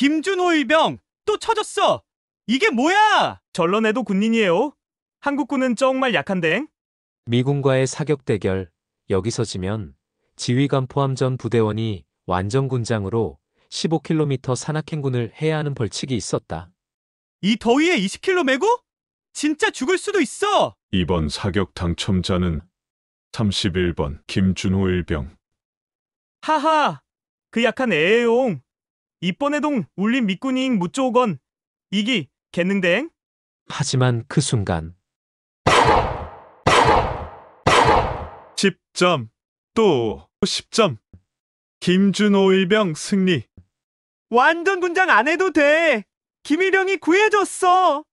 김준호 일병 또 쳐졌어. 이게 뭐야? 전런해도 군인이에요. 한국군은 정말 약한데. 미군과의 사격 대결, 여기서 지면 지휘관 포함 전 부대원이 완전 군장으로 15km 산악행군을 해야 하는 벌칙이 있었다. 이 더위에 20kg 메고? 진짜 죽을 수도 있어. 이번 사격 당첨자는 31번 김준호 일병. 하하, 그 약한 애용. 이번에동 울린 밑군인 무쪼건 이기 겠는데. 하지만 그 순간 10점, 또 10점. 김준호 일병 승리. 완전 군장 안 해도 돼. 김일영이 구해줬어.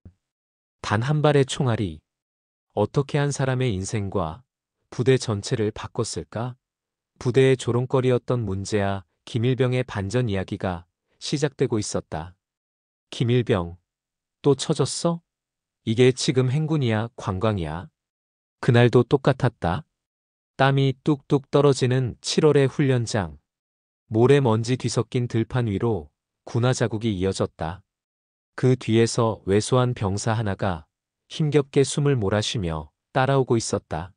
단 한 발의 총알이 어떻게 한 사람의 인생과 부대 전체를 바꿨을까? 부대의 조롱거리였던 문제야 김일병의 반전 이야기가 시작되고 있었다. 김일병, 또 쳐졌어? 이게 지금 행군이야, 관광이야? 그날도 똑같았다. 땀이 뚝뚝 떨어지는 7월의 훈련장. 모래먼지 뒤섞인 들판 위로 군화 자국이 이어졌다. 그 뒤에서 왜소한 병사 하나가 힘겹게 숨을 몰아쉬며 따라오고 있었다.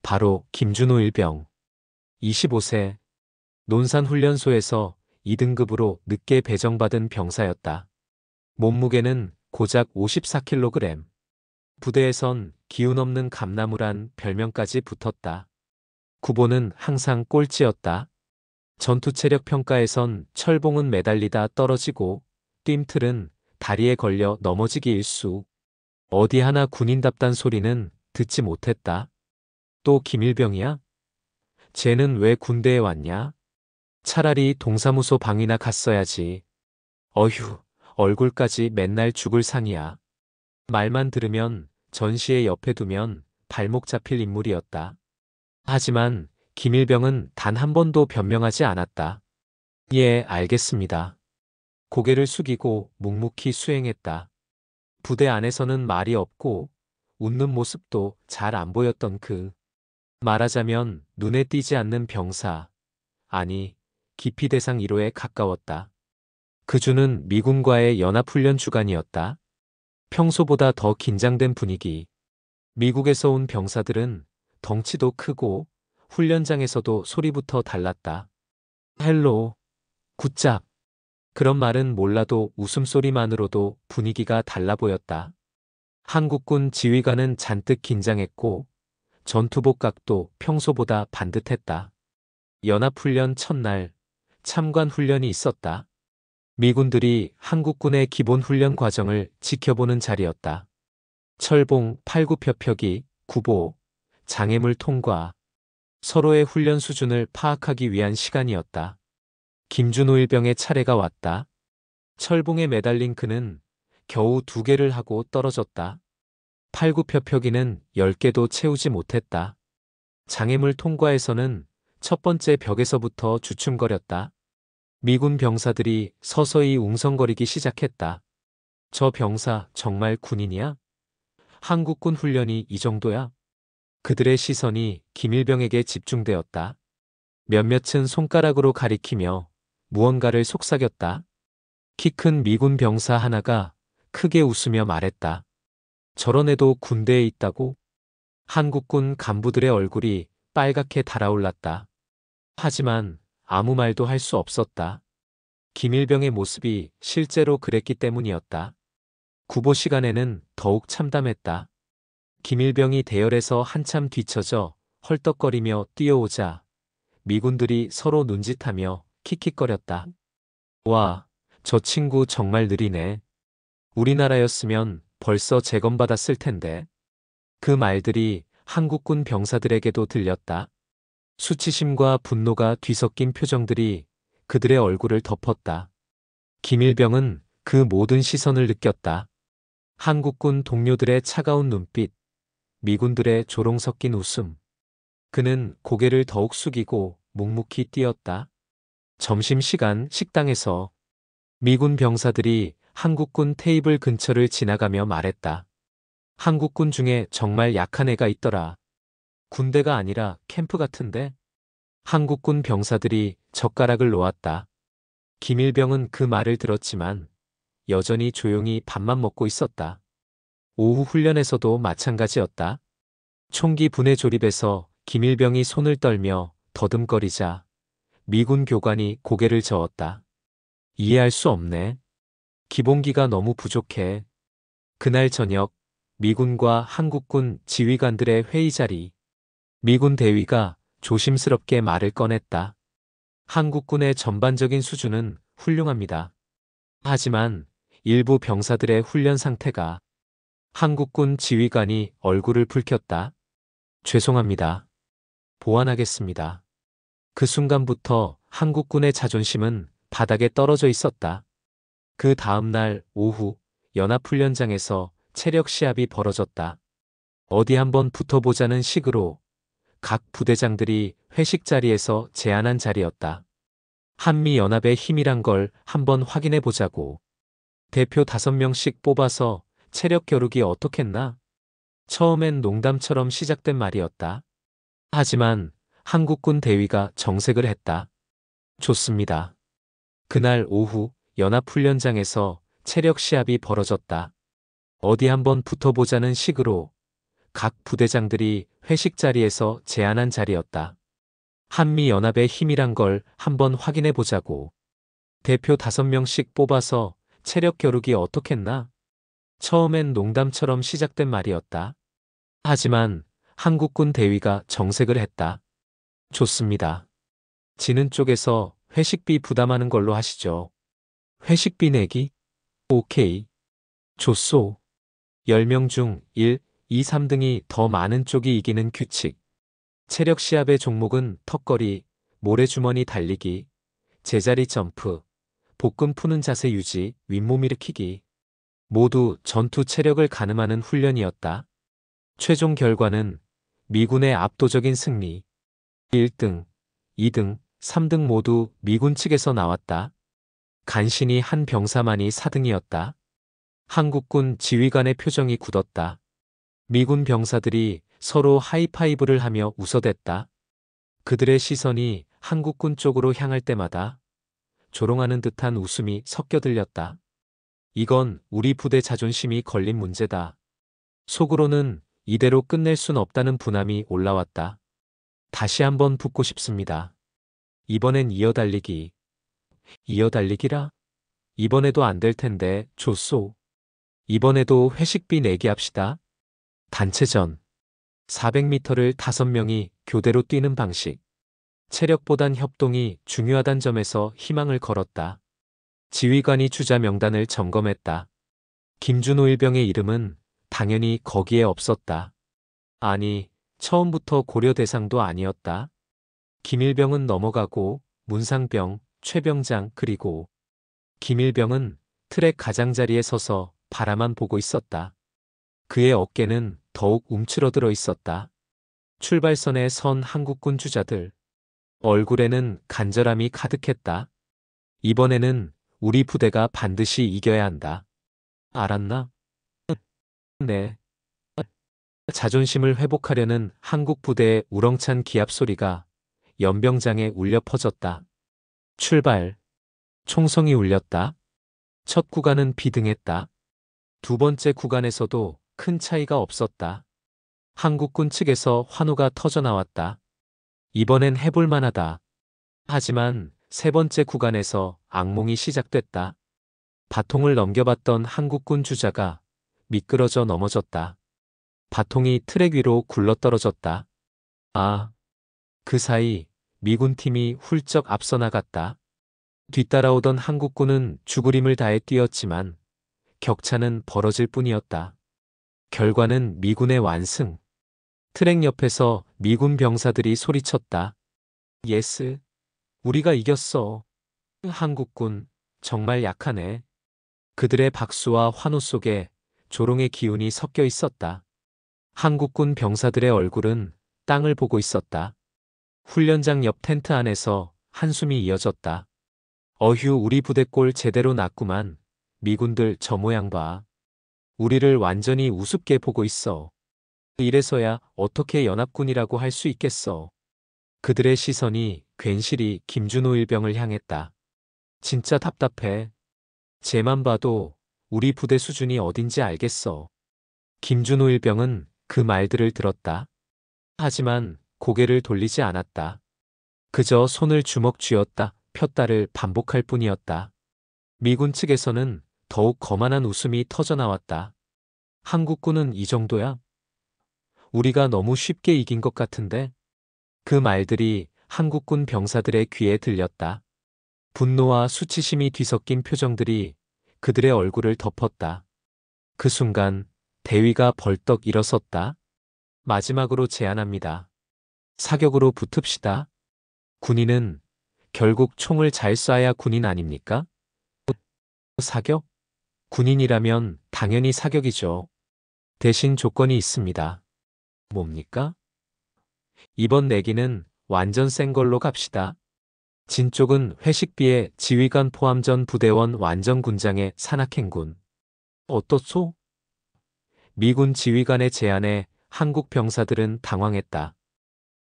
바로 김준호 일병. 25세. 논산훈련소에서 2등급으로 늦게 배정받은 병사였다. 몸무게는 고작 54kg. 부대에선 기운 없는 감나무란 별명까지 붙었다. 구보는 항상 꼴찌였다. 전투체력 평가에선 철봉은 매달리다 떨어지고 뜀틀은 다리에 걸려 넘어지기 일쑤. 어디 하나 군인답단 소리는 듣지 못했다. 또 김일병이야? 쟤는 왜 군대에 왔냐? 차라리 동사무소 방이나 갔어야지. 어휴, 얼굴까지 맨날 죽을 상이야. 말만 들으면 전시에 옆에 두면 발목 잡힐 인물이었다. 하지만 김일병은 단 한 번도 변명하지 않았다. 예, 알겠습니다. 고개를 숙이고 묵묵히 수행했다. 부대 안에서는 말이 없고 웃는 모습도 잘 안 보였던 그. 말하자면 눈에 띄지 않는 병사. 아니, 기피 대상 1호에 가까웠다. 그 주는 미군과의 연합훈련 주간이었다. 평소보다 더 긴장된 분위기. 미국에서 온 병사들은 덩치도 크고 훈련장에서도 소리부터 달랐다. 헬로, 굿잡. 그런 말은 몰라도 웃음소리만으로도 분위기가 달라 보였다. 한국군 지휘관은 잔뜩 긴장했고 전투복 각도 평소보다 반듯했다. 연합훈련 첫날 참관 훈련이 있었다. 미군들이 한국군의 기본 훈련 과정을 지켜보는 자리였다. 철봉, 팔굽혀펴기, 구보, 장애물 통과, 서로의 훈련 수준을 파악하기 위한 시간이었다. 김준호 일병의 차례가 왔다. 철봉에 매달린 그는 겨우 2개를 하고 떨어졌다. 팔굽혀펴기는 10개도 채우지 못했다. 장애물 통과에서는 첫 번째 벽에서부터 주춤거렸다. 미군 병사들이 서서히 웅성거리기 시작했다. 저 병사 정말 군인이야? 한국군 훈련이 이 정도야? 그들의 시선이 김일병에게 집중되었다. 몇몇은 손가락으로 가리키며 무언가를 속삭였다. 키 큰 미군 병사 하나가 크게 웃으며 말했다. 저런 애도 군대에 있다고? 한국군 간부들의 얼굴이 빨갛게 달아올랐다. 하지만 아무 말도 할 수 없었다. 김일병의 모습이 실제로 그랬기 때문이었다. 구보 시간에는 더욱 참담했다. 김일병이 대열에서 한참 뒤처져 헐떡거리며 뛰어오자 미군들이 서로 눈짓하며 킥킥거렸다. 와, 저 친구 정말 느리네. 우리나라였으면 벌써 재검받았을 텐데. 그 말들이 한국군 병사들에게도 들렸다. 수치심과 분노가 뒤섞인 표정들이 그들의 얼굴을 덮었다. 김일병은 그 모든 시선을 느꼈다. 한국군 동료들의 차가운 눈빛, 미군들의 조롱 섞인 웃음. 그는 고개를 더욱 숙이고 묵묵히 뛰었다. 점심시간 식당에서 미군 병사들이 한국군 테이블 근처를 지나가며 말했다. 한국군 중에 정말 약한 애가 있더라. 군대가 아니라 캠프 같은데? 한국군 병사들이 젓가락을 놓았다. 김일병은 그 말을 들었지만 여전히 조용히 밥만 먹고 있었다. 오후 훈련에서도 마찬가지였다. 총기 분해 조립에서 김일병이 손을 떨며 더듬거리자 미군 교관이 고개를 저었다. 이해할 수 없네. 기본기가 너무 부족해. 그날 저녁 미군과 한국군 지휘관들의 회의 자리. 미군 대위가 조심스럽게 말을 꺼냈다. 한국군의 전반적인 수준은 훌륭합니다. 하지만 일부 병사들의 훈련 상태가. 한국군 지휘관이 얼굴을 붉혔다. 죄송합니다. 보완하겠습니다. 그 순간부터 한국군의 자존심은 바닥에 떨어져 있었다. 그 다음 날 오후 연합훈련장에서 체력 시합이 벌어졌다. 어디 한번 붙어보자는 식으로 각 부대장들이 회식 자리에서 제안한 자리였다. 한미연합의 힘이란 걸 한번 확인해 보자고. 대표 5명씩 뽑아서 체력 겨루기 어떻겠나? 처음엔 농담처럼 시작된 말이었다. 하지만 한국군 대위가 정색을 했다. 좋습니다. 그날 오후 연합훈련장에서 체력 시합이 벌어졌다. 어디 한번 붙어보자는 식으로 각 부대장들이 회식 자리에서 제안한 자리였다. 한미연합의 힘이란 걸 한번 확인해 보자고. 대표 5명씩 뽑아서 체력 겨루기 어떻겠나? 처음엔 농담처럼 시작된 말이었다. 하지만 한국군 대위가 정색을 했다. 좋습니다. 지는 쪽에서 회식비 부담하는 걸로 하시죠. 회식비 내기? 오케이. 좋소. 10명 중 1, 2, 3등이 더 많은 쪽이 이기는 규칙. 체력 시합의 종목은 턱걸이, 모래주머니 달리기, 제자리 점프, 복근 푸는 자세 유지, 윗몸 일으키기. 모두 전투 체력을 가늠하는 훈련이었다. 최종 결과는 미군의 압도적인 승리. 1등, 2등, 3등 모두 미군 측에서 나왔다. 간신히 한 병사만이 4등이었다. 한국군 지휘관의 표정이 굳었다. 미군 병사들이 서로 하이파이브를 하며 웃어댔다. 그들의 시선이 한국군 쪽으로 향할 때마다 조롱하는 듯한 웃음이 섞여 들렸다. 이건 우리 부대 자존심이 걸린 문제다. 속으로는 이대로 끝낼 순 없다는 분함이 올라왔다. 다시 한번 붙고 싶습니다. 이번엔 이어달리기. 이어달리기라? 이번에도 안 될 텐데 좋소. 이번에도 회식비 내기 합시다. 단체전. 400m를 5명이 교대로 뛰는 방식. 체력보단 협동이 중요하단 점에서 희망을 걸었다. 지휘관이 주자 명단을 점검했다. 김준호 일병의 이름은 당연히 거기에 없었다. 아니, 처음부터 고려 대상도 아니었다. 김일병은 넘어가고 문상병, 최병장 그리고 김일병은 트랙 가장자리에 서서 바라만 보고 있었다. 그의 어깨는 더욱 움츠러들어 있었다. 출발선에 선 한국군 주자들. 얼굴에는 간절함이 가득했다. 이번에는 우리 부대가 반드시 이겨야 한다. 알았나? 네. 자존심을 회복하려는 한국 부대의 우렁찬 기합 소리가 연병장에 울려 퍼졌다. 출발. 총성이 울렸다. 첫 구간은 비등했다. 두 번째 구간에서도 큰 차이가 없었다. 한국군 측에서 환호가 터져 나왔다. 이번엔 해볼 만하다. 하지만 세 번째 구간에서 악몽이 시작됐다. 바통을 넘겨봤던 한국군 주자가 미끄러져 넘어졌다. 바통이 트랙 위로 굴러떨어졌다. 아, 그 사이 미군 팀이 훌쩍 앞서 나갔다. 뒤따라오던 한국군은 죽으림을 다해 뛰었지만 격차는 벌어질 뿐이었다. 결과는 미군의 완승. 트랙 옆에서 미군 병사들이 소리쳤다. 예스, 우리가 이겼어. 한국군, 정말 약하네. 그들의 박수와 환호 속에 조롱의 기운이 섞여 있었다. 한국군 병사들의 얼굴은 땅을 보고 있었다. 훈련장 옆 텐트 안에서 한숨이 이어졌다. 어휴, 우리 부대 꼴 제대로 났구만. 미군들 저 모양 봐. 우리를 완전히 우습게 보고 있어. 이래서야 어떻게 연합군이라고 할 수 있겠어. 그들의 시선이 괜시리 김준호 일병을 향했다. 진짜 답답해. 쟤만 봐도 우리 부대 수준이 어딘지 알겠어. 김준호 일병은 그 말들을 들었다. 하지만 고개를 돌리지 않았다. 그저 손을 주먹 쥐었다 폈다를 반복할 뿐이었다. 미군 측에서는 더욱 거만한 웃음이 터져나왔다. 한국군은 이 정도야? 우리가 너무 쉽게 이긴 것 같은데? 그 말들이 한국군 병사들의 귀에 들렸다. 분노와 수치심이 뒤섞인 표정들이 그들의 얼굴을 덮었다. 그 순간 대위가 벌떡 일어섰다. 마지막으로 제안합니다. 사격으로 붙읍시다. 군인은 결국 총을 잘 쏴야 군인 아닙니까? 사격? 군인이라면 당연히 사격이죠. 대신 조건이 있습니다. 뭡니까? 이번 내기는 완전 센 걸로 갑시다. 진 쪽은 회식비에 지휘관 포함 전 부대원 완전 군장의 산악행군. 어떻소? 미군 지휘관의 제안에 한국 병사들은 당황했다.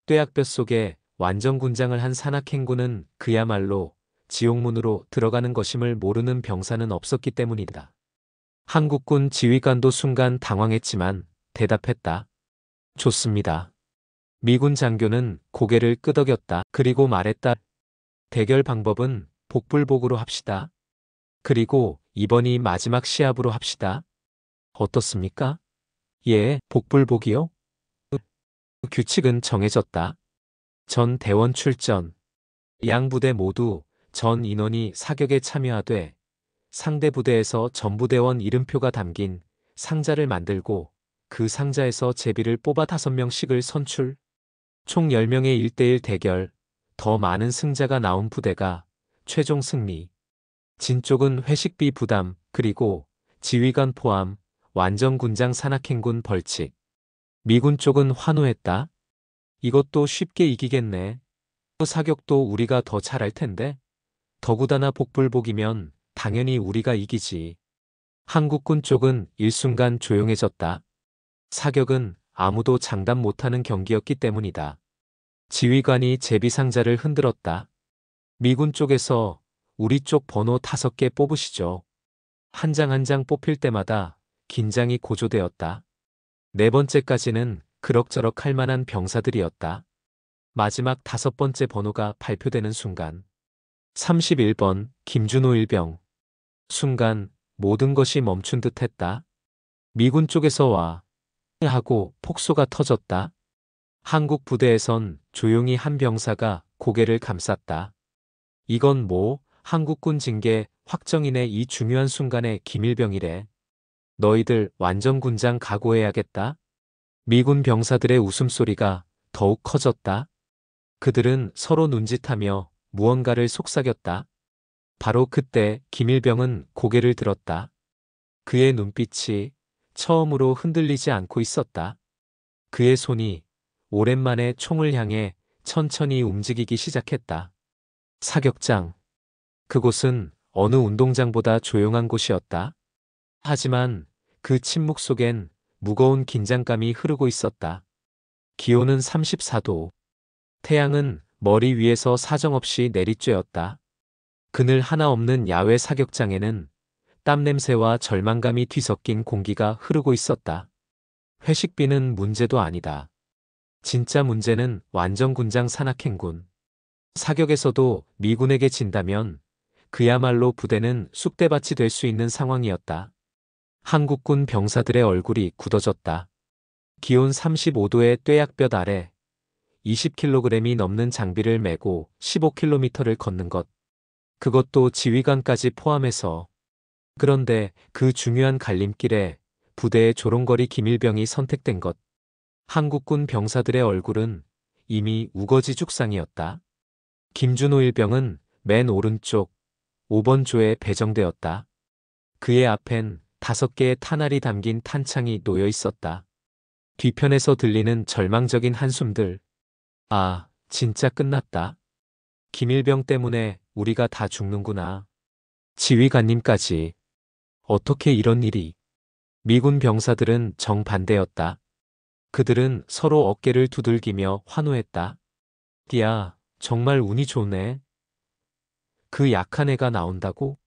뙤약볕 속에 완전 군장을 한 산악행군은 그야말로 지옥문으로 들어가는 것임을 모르는 병사는 없었기 때문이다. 한국군 지휘관도 순간 당황했지만 대답했다. 좋습니다. 미군 장교는 고개를 끄덕였다. 그리고 말했다. 대결 방법은 복불복으로 합시다. 그리고 이번이 마지막 시합으로 합시다. 어떻습니까? 예, 복불복이요? 규칙은 정해졌다. 전 대원 출전. 양 부대 모두 전 인원이 사격에 참여하되 상대 부대에서 전부대원 이름표가 담긴 상자를 만들고 그 상자에서 제비를 뽑아 5명씩을 선출. 총 10명의 1대1 대결. 더 많은 승자가 나온 부대가 최종 승리. 진 쪽은 회식비 부담 그리고 지휘관 포함 완전 군장 산악행군 벌칙. 미군 쪽은 환호했다. 이것도 쉽게 이기겠네. 사격도 우리가 더 잘할 텐데. 더구다나 복불복이면 당연히 우리가 이기지. 한국군 쪽은 일순간 조용해졌다. 사격은 아무도 장담 못하는 경기였기 때문이다. 지휘관이 제비상자를 흔들었다. 미군 쪽에서 우리 쪽 번호 5개 뽑으시죠. 한 장 한 장 뽑힐 때마다 긴장이 고조되었다. 네 번째까지는 그럭저럭 할 만한 병사들이었다. 마지막 5번째 번호가 발표되는 순간 31번 김준호 일병. 순간 모든 것이 멈춘 듯 했다. 미군 쪽에서 와 하고 폭소가 터졌다. 한국 부대에선 조용히 한 병사가 고개를 감쌌다. 이건 뭐 한국군 징계 확정이네. 이 중요한 순간에 김일병이래. 너희들 완전 군장 각오해야겠다. 미군 병사들의 웃음소리가 더욱 커졌다. 그들은 서로 눈짓하며 무언가를 속삭였다. 바로 그때 김일병은 고개를 들었다. 그의 눈빛이 처음으로 흔들리지 않고 있었다. 그의 손이 오랜만에 총을 향해 천천히 움직이기 시작했다. 사격장. 그곳은 어느 운동장보다 조용한 곳이었다. 하지만 그 침묵 속엔 무거운 긴장감이 흐르고 있었다. 기온은 34도. 태양은 머리 위에서 사정없이 내리쬐었다. 그늘 하나 없는 야외 사격장에는 땀 냄새와 절망감이 뒤섞인 공기가 흐르고 있었다. 회식비는 문제도 아니다. 진짜 문제는 완전 군장 산악행군. 사격에서도 미군에게 진다면 그야말로 부대는 쑥대밭이 될 수 있는 상황이었다. 한국군 병사들의 얼굴이 굳어졌다. 기온 35도의 뙤약볕 아래 20kg이 넘는 장비를 메고 15km를 걷는 것. 그것도 지휘관까지 포함해서. 그런데 그 중요한 갈림길에 부대의 조롱거리 김일병이 선택된 것. 한국군 병사들의 얼굴은 이미 우거지 죽상이었다. 김준호 일병은 맨 오른쪽 5번 조에 배정되었다. 그의 앞엔 5개의 탄알이 담긴 탄창이 놓여 있었다. 뒤편에서 들리는 절망적인 한숨들. 아, 진짜 끝났다. 김일병 때문에 우리가 다 죽는구나. 지휘관님까지. 어떻게 이런 일이. 미군 병사들은 정반대였다. 그들은 서로 어깨를 두들기며 환호했다. 야, 정말 운이 좋네. 그 약한 애가 나온다고?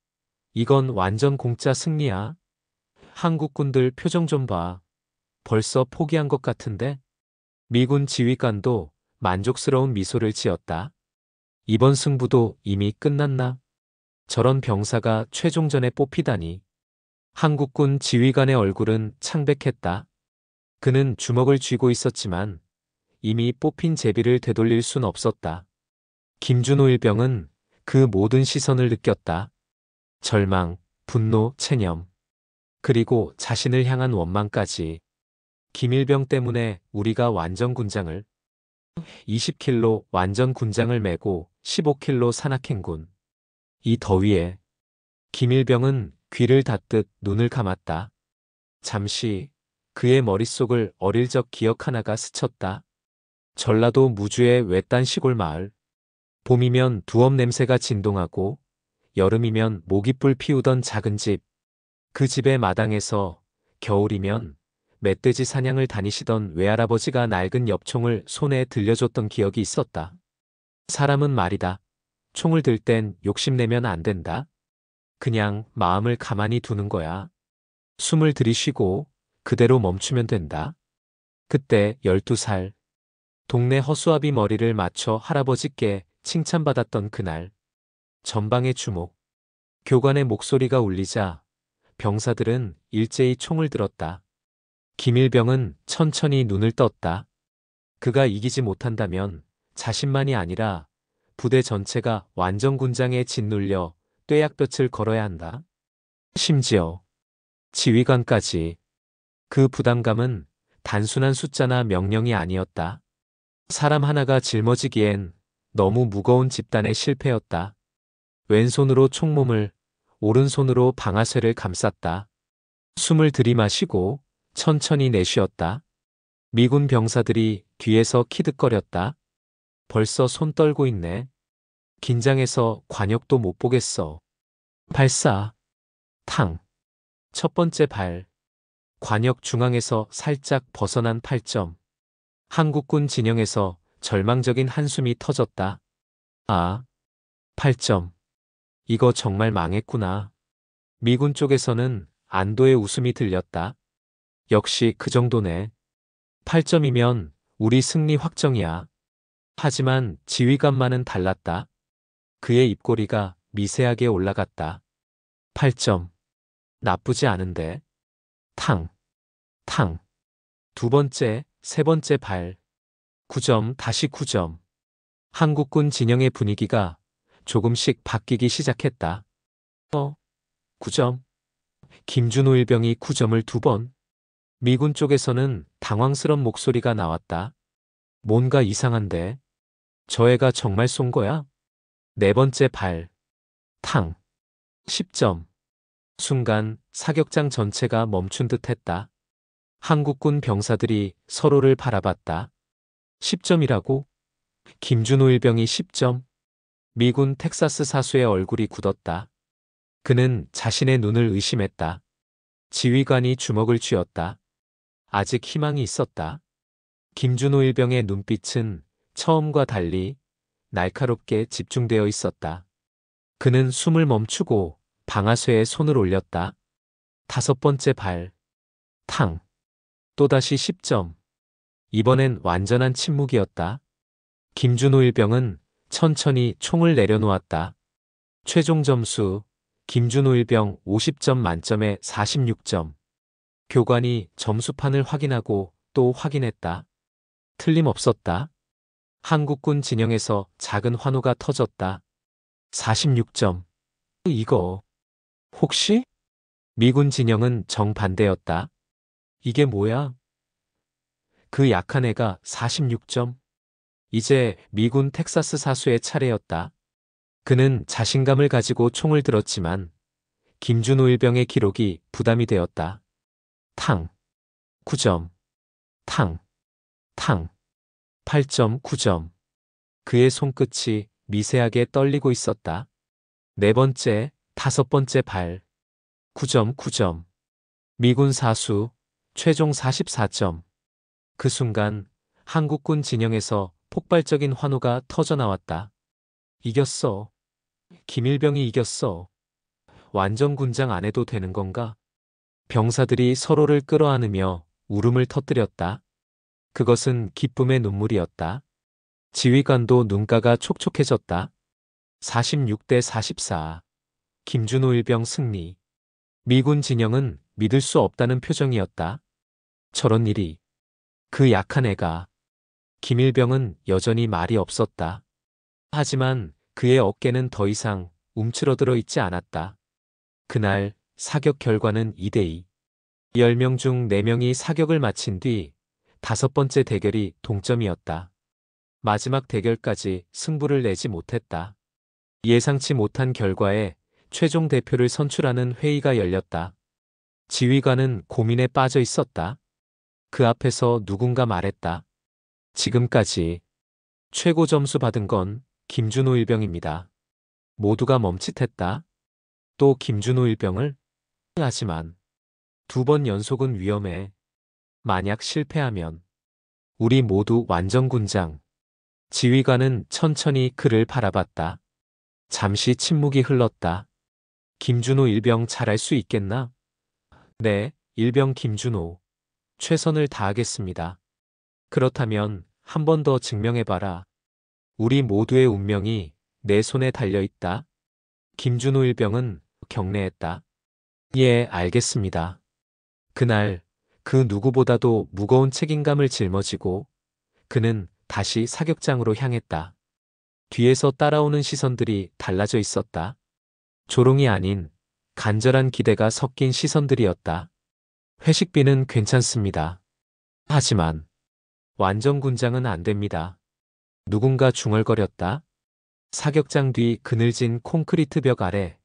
이건 완전 공짜 승리야. 한국군들 표정 좀 봐. 벌써 포기한 것 같은데? 미군 지휘관도 만족스러운 미소를 지었다. 이번 승부도 이미 끝났나? 저런 병사가 최종전에 뽑히다니. 한국군 지휘관의 얼굴은 창백했다. 그는 주먹을 쥐고 있었지만 이미 뽑힌 제비를 되돌릴 순 없었다. 김준호 일병은 그 모든 시선을 느꼈다. 절망, 분노, 체념, 그리고 자신을 향한 원망까지. 김일병 때문에 우리가 완전 군장을 20킬로 완전 군장을 메고 15킬로 산악행군. 이 더위에 김일병은 귀를 닫듯 눈을 감았다. 잠시 그의 머릿속을 어릴 적 기억 하나가 스쳤다. 전라도 무주의 외딴 시골 마을. 봄이면 두업 냄새가 진동하고 여름이면 모깃불 피우던 작은 집. 그 집의 마당에서 겨울이면 멧돼지 사냥을 다니시던 외할아버지가 낡은 엽총을 손에 들려줬던 기억이 있었다. 사람은 말이다. 총을 들 땐 욕심내면 안 된다. 그냥 마음을 가만히 두는 거야. 숨을 들이쉬고 그대로 멈추면 된다. 그때 12살. 동네 허수아비 머리를 맞춰 할아버지께 칭찬받았던 그날. 전방의 주목. 교관의 목소리가 울리자 병사들은 일제히 총을 들었다. 김일병은 천천히 눈을 떴다. 그가 이기지 못한다면 자신만이 아니라 부대 전체가 완전 군장에 짓눌려 뙤약볕을 걸어야 한다. 심지어 지휘관까지. 그 부담감은 단순한 숫자나 명령이 아니었다. 사람 하나가 짊어지기엔 너무 무거운 집단의 실패였다. 왼손으로 총몸을, 오른손으로 방아쇠를 감쌌다. 숨을 들이마시고 천천히 내쉬었다. 미군 병사들이 뒤에서 키득거렸다. 벌써 손 떨고 있네. 긴장해서 관역도 못 보겠어. 발사. 탕. 첫 번째 발. 관역 중앙에서 살짝 벗어난 8점. 한국군 진영에서 절망적인 한숨이 터졌다. 아, 8점. 이거 정말 망했구나. 미군 쪽에서는 안도의 웃음이 들렸다. 역시 그 정도네. 8점이면 우리 승리 확정이야. 하지만 지휘관만은 달랐다. 그의 입꼬리가 미세하게 올라갔다. 8점. 나쁘지 않은데. 탕. 탕. 두 번째, 세 번째 발. 9점, 다시 9점. 한국군 진영의 분위기가 조금씩 바뀌기 시작했다. 9점. 김준호 일병이 9점을 2번. 미군 쪽에서는 당황스런 목소리가 나왔다. 뭔가 이상한데. 저 애가 정말 쏜 거야? 네 번째 발. 탕. 10점. 순간 사격장 전체가 멈춘 듯 했다. 한국군 병사들이 서로를 바라봤다. 10점이라고? 김준호 일병이 10점? 미군 텍사스 사수의 얼굴이 굳었다. 그는 자신의 눈을 의심했다. 지휘관이 주먹을 쥐었다. 아직 희망이 있었다. 김준호 일병의 눈빛은 처음과 달리 날카롭게 집중되어 있었다. 그는 숨을 멈추고 방아쇠에 손을 올렸다. 다섯 번째 발. 탕. 또다시 10점. 이번엔 완전한 침묵이었다. 김준호 일병은 천천히 총을 내려놓았다. 최종 점수 김준호 일병 50점 만점에 46점. 교관이 점수판을 확인하고 또 확인했다. 틀림없었다. 한국군 진영에서 작은 환호가 터졌다. 46점. 이거 혹시? 미군 진영은 정반대였다. 이게 뭐야? 그 약한 애가 46점? 이제 미군 텍사스 사수의 차례였다. 그는 자신감을 가지고 총을 들었지만 김준호 일병의 기록이 부담이 되었다. 탕. 9점. 탕. 탕. 8점, 9점. 그의 손끝이 미세하게 떨리고 있었다. 네 번째, 다섯 번째 발. 9점, 9점. 미군 사수, 최종 44점. 그 순간 한국군 진영에서 폭발적인 환호가 터져나왔다. 이겼어. 김일병이 이겼어. 완전군장 안 해도 되는 건가? 병사들이 서로를 끌어안으며 울음을 터뜨렸다. 그것은 기쁨의 눈물이었다. 지휘관도 눈가가 촉촉해졌다. 46대 44. 김준호 일병 승리. 미군 진영은 믿을 수 없다는 표정이었다. 저런 일이. 그 약한 애가. 김일병은 여전히 말이 없었다. 하지만 그의 어깨는 더 이상 움츠러들어 있지 않았다. 그날 사격 결과는 2대2. 10명 중 4명이 사격을 마친 뒤 5번째 대결이 동점이었다. 마지막 대결까지 승부를 내지 못했다. 예상치 못한 결과에 최종 대표를 선출하는 회의가 열렸다. 지휘관은 고민에 빠져 있었다. 그 앞에서 누군가 말했다. 지금까지 최고 점수 받은 건 김준호 일병입니다. 모두가 멈칫했다. 또 김준호 일병을? 하지만 2번 연속은 위험해. 만약 실패하면 우리 모두 완전군장. 지휘관은 천천히 그를 바라봤다. 잠시 침묵이 흘렀다. 김준호 일병 잘할 수 있겠나? 네, 일병 김준호. 최선을 다하겠습니다. 그렇다면 한 번 더 증명해봐라. 우리 모두의 운명이 내 손에 달려있다. 김준호 일병은 경례했다. 예, 알겠습니다. 그날 그 누구보다도 무거운 책임감을 짊어지고 그는 다시 사격장으로 향했다. 뒤에서 따라오는 시선들이 달라져 있었다. 조롱이 아닌 간절한 기대가 섞인 시선들이었다. 회식비는 괜찮습니다. 하지만 완전군장은 안 됩니다. 누군가 중얼거렸다. 사격장 뒤 그늘진 콘크리트 벽 아래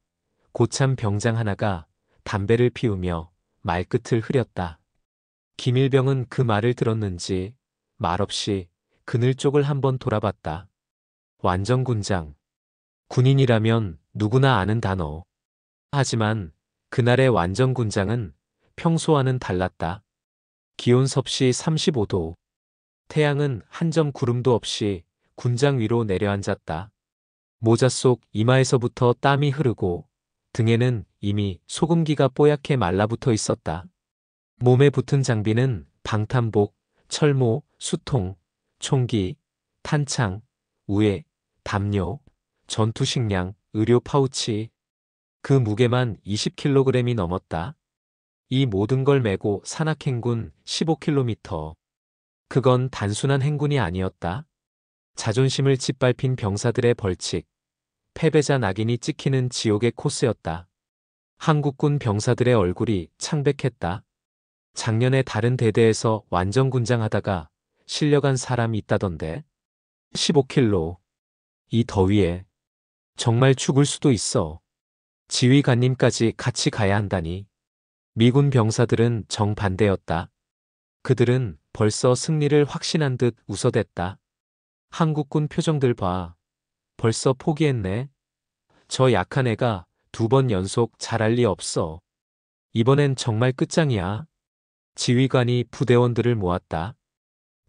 고참 병장 하나가 담배를 피우며 말끝을 흐렸다. 김일병은 그 말을 들었는지 말없이 그늘 쪽을 한번 돌아봤다. 완전군장. 군인이라면 누구나 아는 단어. 하지만 그날의 완전군장은 평소와는 달랐다. 기온 섭씨 35도. 태양은 한 점 구름도 없이 군장 위로 내려앉았다. 모자 속 이마에서부터 땀이 흐르고 등에는 이미 소금기가 뽀얗게 말라붙어 있었다. 몸에 붙은 장비는 방탄복, 철모, 수통, 총기, 탄창, 우회, 담요, 전투식량, 의료 파우치. 그 무게만 20kg이 넘었다. 이 모든 걸 메고 산악행군 15km. 그건 단순한 행군이 아니었다. 자존심을 짓밟힌 병사들의 벌칙, 패배자 낙인이 찍히는 지옥의 코스였다. 한국군 병사들의 얼굴이 창백했다. 작년에 다른 대대에서 완전군장하다가 실려간 사람이 있다던데. 15km. 이 더위에 정말 죽을 수도 있어. 지휘관님까지 같이 가야 한다니. 미군 병사들은 정반대였다. 그들은 벌써 승리를 확신한 듯 웃어댔다. 한국군 표정들 봐. 벌써 포기했네. 저 약한 애가 2번 연속 잘할 리 없어. 이번엔 정말 끝장이야. 지휘관이 부대원들을 모았다.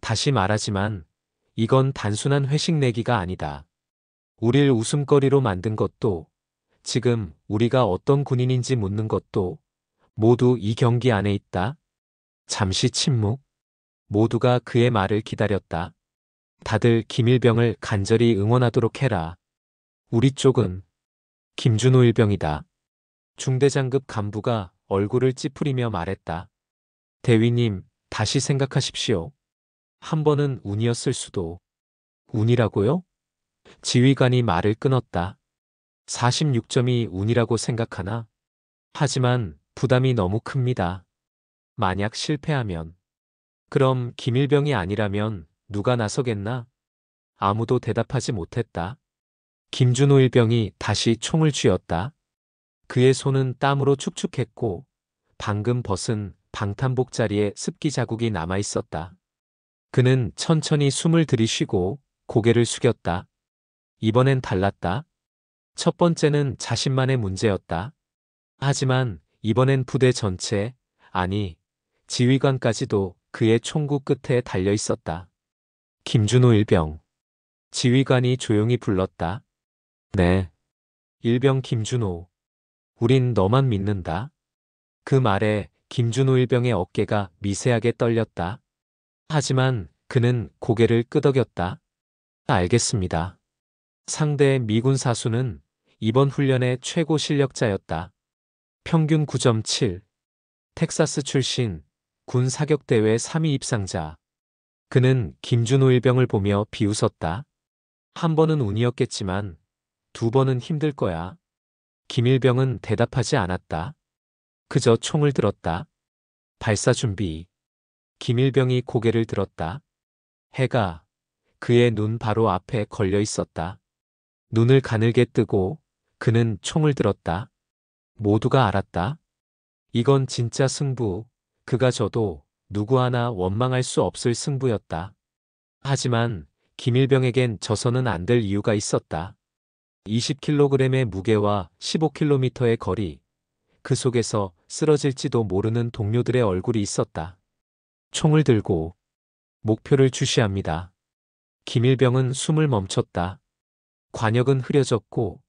다시 말하지만 이건 단순한 회식 내기가 아니다. 우릴 웃음거리로 만든 것도, 지금 우리가 어떤 군인인지 묻는 것도 모두 이 경기 안에 있다. 잠시 침묵. 모두가 그의 말을 기다렸다. 다들 김일병을 간절히 응원하도록 해라. 우리 쪽은 김준호 일병이다. 중대장급 간부가 얼굴을 찌푸리며 말했다. 대위님, 다시 생각하십시오. 한 번은 운이었을 수도. 운이라고요? 지휘관이 말을 끊었다. 46점이 운이라고 생각하나? 하지만 부담이 너무 큽니다. 만약 실패하면. 그럼 김일병이 아니라면 누가 나서겠나? 아무도 대답하지 못했다. 김준호 일병이 다시 총을 쥐었다. 그의 손은 땀으로 축축했고 방금 벗은 방탄복 자리에 습기 자국이 남아 있었다. 그는 천천히 숨을 들이쉬고 고개를 숙였다. 이번엔 달랐다. 첫 번째는 자신만의 문제였다. 하지만 이번엔 부대 전체, 아니, 지휘관까지도 그의 총구 끝에 달려 있었다. 김준호 일병. 지휘관이 조용히 불렀다. 네. 일병 김준호. 우린 너만 믿는다. 그 말에 김준호 일병의 어깨가 미세하게 떨렸다. 하지만 그는 고개를 끄덕였다. 알겠습니다. 상대 미군 사수는 이번 훈련의 최고 실력자였다. 평균 9.7. 텍사스 출신 군 사격대회 3위 입상자. 그는 김준호 일병을 보며 비웃었다. 한 번은 운이었겠지만 두 번은 힘들 거야. 김일병은 대답하지 않았다. 그저 총을 들었다. 발사 준비. 김일병이 고개를 들었다. 해가 그의 눈 바로 앞에 걸려 있었다. 눈을 가늘게 뜨고 그는 총을 들었다. 모두가 알았다. 이건 진짜 승부. 그가 져도 누구 하나 원망할 수 없을 승부였다. 하지만 김일병에겐 져서는 안 될 이유가 있었다. 20kg의 무게와 15km의 거리. 그 속에서 쓰러질지도 모르는 동료들의 얼굴이 있었다. 총을 들고 목표를 주시합니다. 김일병은 숨을 멈췄다. 관역은 흐려졌고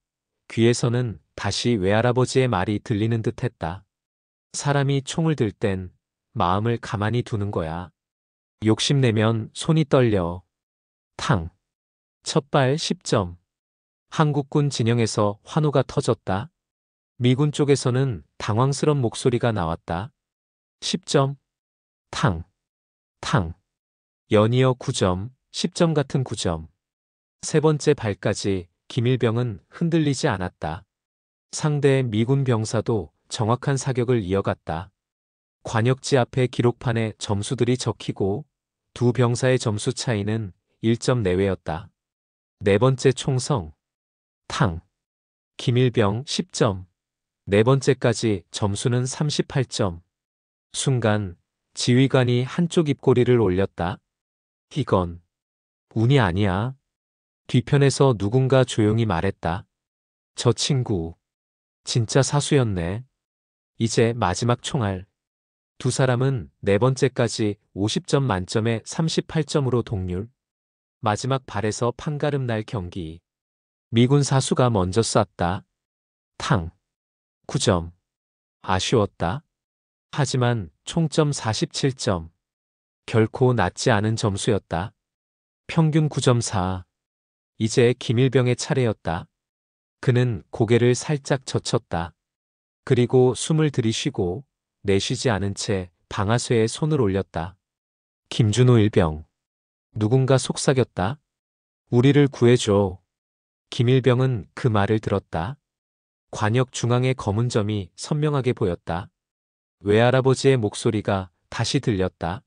귀에서는 다시 외할아버지의 말이 들리는 듯했다. 사람이 총을 들 땐 마음을 가만히 두는 거야. 욕심내면 손이 떨려. 탕. 첫발 10점. 한국군 진영에서 환호가 터졌다. 미군 쪽에서는 당황스런 목소리가 나왔다. 10점. 탕. 탕. 연이어 9점, 10점 같은 9점. 세 번째 발까지 김일병은 흔들리지 않았다. 상대 미군 병사도 정확한 사격을 이어갔다. 관역지 앞에 기록판에 점수들이 적히고 두 병사의 점수 차이는 1점 내외였다. 네 번째 총성. 탕. 김일병 10점. 네 번째까지 점수는 38점. 순간 지휘관이 한쪽 입꼬리를 올렸다. 이건 운이 아니야. 뒤편에서 누군가 조용히 말했다. 저 친구 진짜 사수였네. 이제 마지막 총알. 두 사람은 네 번째까지 50점 만점에 38점으로 동률. 마지막 발에서 판가름 날 경기. 미군 사수가 먼저 쐈다. 탕. 9점. 아쉬웠다. 하지만 총점 47점. 결코 낮지 않은 점수였다. 평균 9.4. 이제 김일병의 차례였다. 그는 고개를 살짝 젖혔다. 그리고 숨을 들이쉬고 내쉬지 않은 채 방아쇠에 손을 올렸다. 김준호 일병. 누군가 속삭였다. 우리를 구해줘. 김일병은 그 말을 들었다. 관역 중앙의 검은 점이 선명하게 보였다. 외할아버지의 목소리가 다시 들렸다.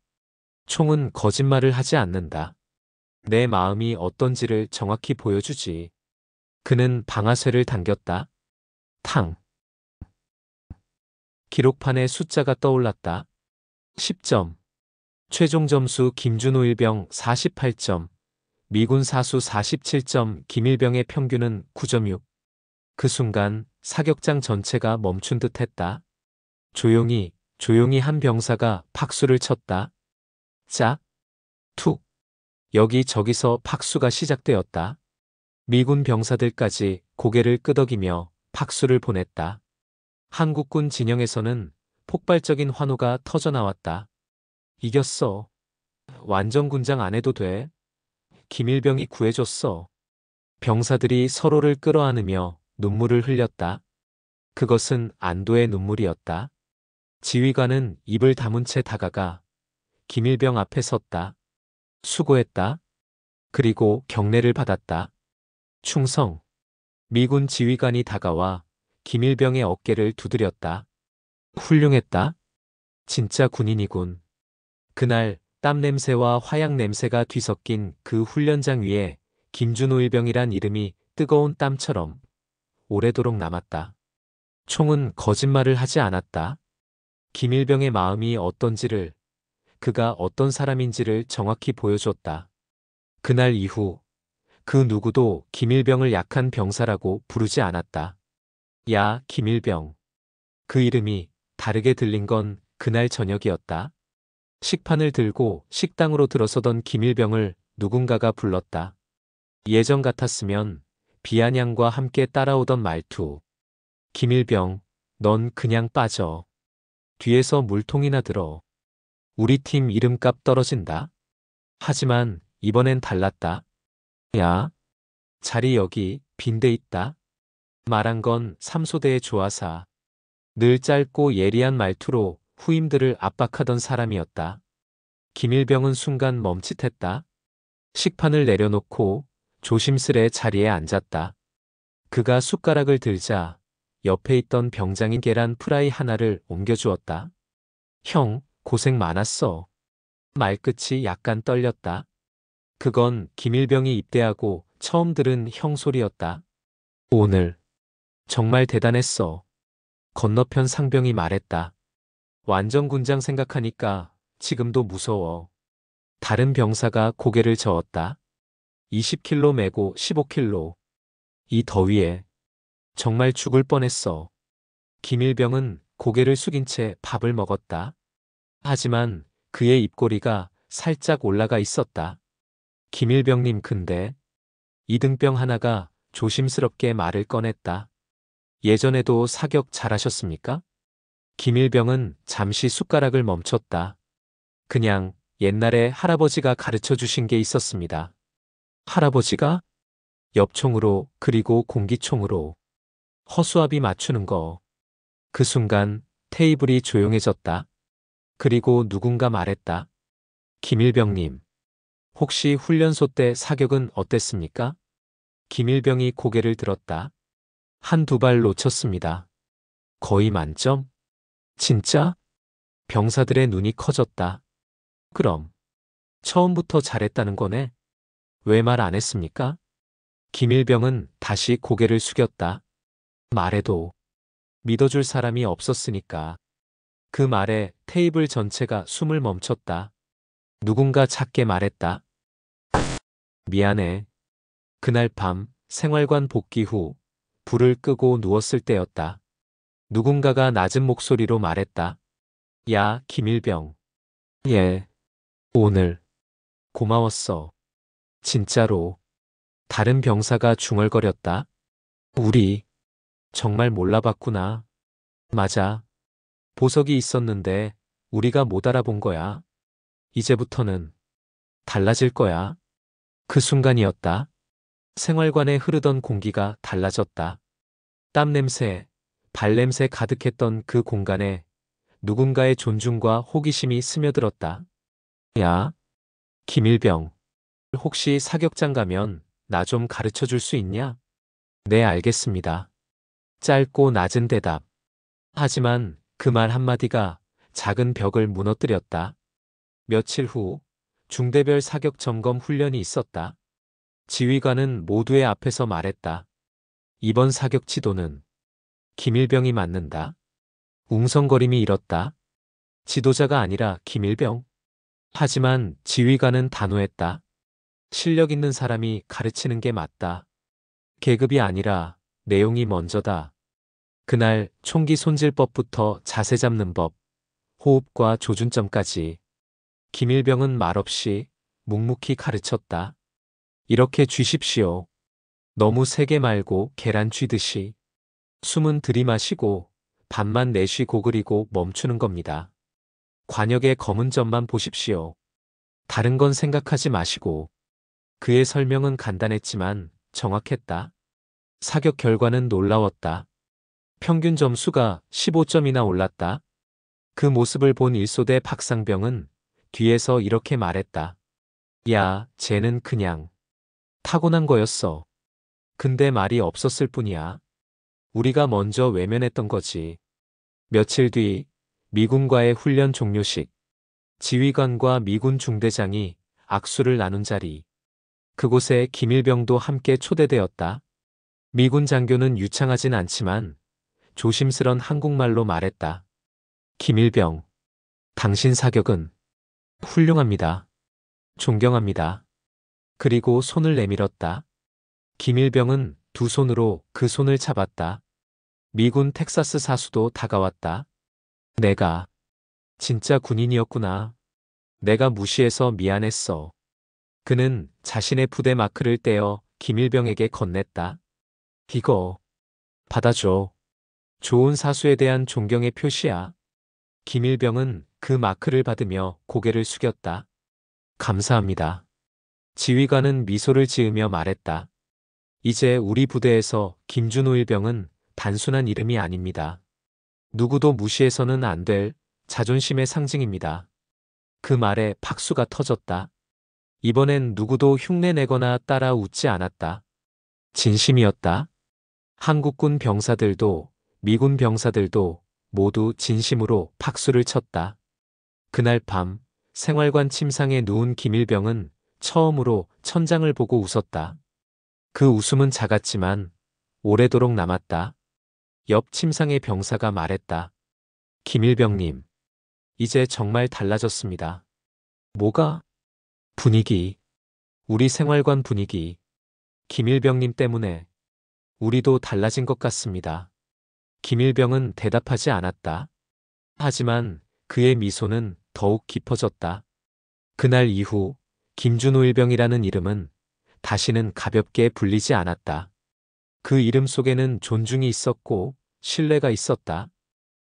총은 거짓말을 하지 않는다. 내 마음이 어떤지를 정확히 보여주지. 그는 방아쇠를 당겼다. 탕. 기록판에 숫자가 떠올랐다. 10점. 최종 점수 김준호 일병 48점. 미군 사수 47점. 김일병의 평균은 9.6. 그 순간 사격장 전체가 멈춘 듯 했다. 조용히 한 병사가 박수를 쳤다. 짝. 툭. 여기저기서 박수가 시작되었다. 미군 병사들까지 고개를 끄덕이며 박수를 보냈다. 한국군 진영에서는 폭발적인 환호가 터져나왔다. 이겼어. 완전군장 안 해도 돼. 김일병이 구해줬어. 병사들이 서로를 끌어안으며 눈물을 흘렸다. 그것은 안도의 눈물이었다. 지휘관은 입을 다문 채 다가가 김일병 앞에 섰다. 수고했다. 그리고 경례를 받았다. 충성. 미군 지휘관이 다가와 김일병의 어깨를 두드렸다. 훌륭했다. 진짜 군인이군. 그날 땀 냄새와 화약 냄새가 뒤섞인 그 훈련장 위에 김준호 일병이란 이름이 뜨거운 땀처럼 오래도록 남았다. 총은 거짓말을 하지 않았다. 김일병의 마음이 어떤지를, 그가 어떤 사람인지를 정확히 보여줬다. 그날 이후 그 누구도 김일병을 약한 병사라고 부르지 않았다. 야, 김일병. 그 이름이 다르게 들린 건 그날 저녁이었다. 식판을 들고 식당으로 들어서던 김일병을 누군가가 불렀다. 예전 같았으면 비아냥과 함께 따라오던 말투. 김일병, 넌 그냥 빠져. 뒤에서 물통이나 들어. 우리 팀 이름값 떨어진다. 하지만 이번엔 달랐다. 야, 자리 여기 빈 데 있다. 말한 건 삼소대의 조아사. 늘 짧고 예리한 말투로 후임들을 압박하던 사람이었다. 김일병은 순간 멈칫했다. 식판을 내려놓고 조심스레 자리에 앉았다. 그가 숟가락을 들자 옆에 있던 병장인 계란 프라이 하나를 옮겨주었다. 형, 고생 많았어. 말끝이 약간 떨렸다. 그건 김일병이 입대하고 처음 들은 형 소리였다. 오늘 정말 대단했어. 건너편 상병이 말했다. 완전군장 생각하니까 지금도 무서워. 다른 병사가 고개를 저었다. 20kg 메고 15kg. 이 더위에 정말 죽을 뻔했어. 김일병은 고개를 숙인 채 밥을 먹었다. 하지만 그의 입꼬리가 살짝 올라가 있었다. 김일병님 근데 이등병 하나가 조심스럽게 말을 꺼냈다. 예전에도 사격 잘하셨습니까? 김일병은 잠시 숟가락을 멈췄다. 그냥 옛날에 할아버지가 가르쳐 주신 게 있었습니다. 할아버지가? 엽총으로 그리고 공기총으로 허수아비 맞추는 거. 그 순간 테이블이 조용해졌다. 그리고 누군가 말했다. 김일병님, 혹시 훈련소 때 사격은 어땠습니까? 김일병이 고개를 들었다. 한두 발 놓쳤습니다. 거의 만점? 진짜? 병사들의 눈이 커졌다. 그럼 처음부터 잘했다는 거네? 왜 말 안 했습니까? 김일병은 다시 고개를 숙였다. 말해도 믿어줄 사람이 없었으니까. 그 말에 테이블 전체가 숨을 멈췄다. 누군가 작게 말했다. 미안해. 그날 밤 생활관 복귀 후 불을 끄고 누웠을 때였다. 누군가가 낮은 목소리로 말했다. 야, 김일병. 예. 오늘 고마웠어. 진짜로. 다른 병사가 중얼거렸다. 우리 정말 몰라봤구나. 맞아. 보석이 있었는데 우리가 못 알아본 거야. 이제부터는 달라질 거야. 그 순간이었다. 생활관에 흐르던 공기가 달라졌다. 땀 냄새, 발냄새 가득했던 그 공간에 누군가의 존중과 호기심이 스며들었다. 야, 김일병. 혹시 사격장 가면 나 좀 가르쳐 줄 수 있냐? 네, 알겠습니다. 짧고 낮은 대답. 하지만 그 말 한마디가 작은 벽을 무너뜨렸다. 며칠 후 중대별 사격 점검 훈련이 있었다. 지휘관은 모두의 앞에서 말했다. 이번 사격 지도는 김일병이 맡는다. 웅성거림이 일었다. 지도자가 아니라 김일병. 하지만 지휘관은 단호했다. 실력 있는 사람이 가르치는 게 맞다. 계급이 아니라 내용이 먼저다. 그날 총기 손질법부터 자세 잡는 법, 호흡과 조준점까지 김일병은 말없이 묵묵히 가르쳤다. 이렇게 쥐십시오. 너무 세게 말고 계란 쥐듯이. 숨은 들이마시고 밥만 내쉬고 그리고 멈추는 겁니다. 관역의 검은 점만 보십시오. 다른 건 생각하지 마시고. 그의 설명은 간단했지만 정확했다. 사격 결과는 놀라웠다. 평균 점수가 15점이나 올랐다. 그 모습을 본 일소대 박상병은 뒤에서 이렇게 말했다. 야, 쟤는 그냥 타고난 거였어. 근데 말이 없었을 뿐이야. 우리가 먼저 외면했던 거지. 며칠 뒤 미군과의 훈련 종료식. 지휘관과 미군 중대장이 악수를 나눈 자리. 그곳에 김일병도 함께 초대되었다. 미군 장교는 유창하진 않지만 조심스런 한국말로 말했다. 김일병, 당신 사격은 훌륭합니다. 존경합니다. 그리고 손을 내밀었다. 김일병은 두 손으로 그 손을 잡았다. 미군 텍사스 사수도 다가왔다. 내가 진짜 군인이었구나. 내가 무시해서 미안했어. 그는 자신의 부대 마크를 떼어 김일병에게 건넸다. 이거 받아줘. 좋은 사수에 대한 존경의 표시야. 김일병은 그 마크를 받으며 고개를 숙였다. 감사합니다. 지휘관은 미소를 지으며 말했다. 이제 우리 부대에서 김준호 일병은 단순한 이름이 아닙니다. 누구도 무시해서는 안 될 자존심의 상징입니다. 그 말에 박수가 터졌다. 이번엔 누구도 흉내내거나 따라 웃지 않았다. 진심이었다. 한국군 병사들도 미군 병사들도 모두 진심으로 박수를 쳤다. 그날 밤 생활관 침상에 누운 김일병은 처음으로 천장을 보고 웃었다. 그 웃음은 작았지만 오래도록 남았다. 옆 침상의 병사가 말했다. 김일병님, 이제 정말 달라졌습니다. 뭐가? 분위기. 우리 생활관 분위기. 김일병님 때문에 우리도 달라진 것 같습니다. 김일병은 대답하지 않았다. 하지만 그의 미소는 더욱 깊어졌다. 그날 이후 김준호 일병이라는 이름은 다시는 가볍게 불리지 않았다. 그 이름 속에는 존중이 있었고 신뢰가 있었다.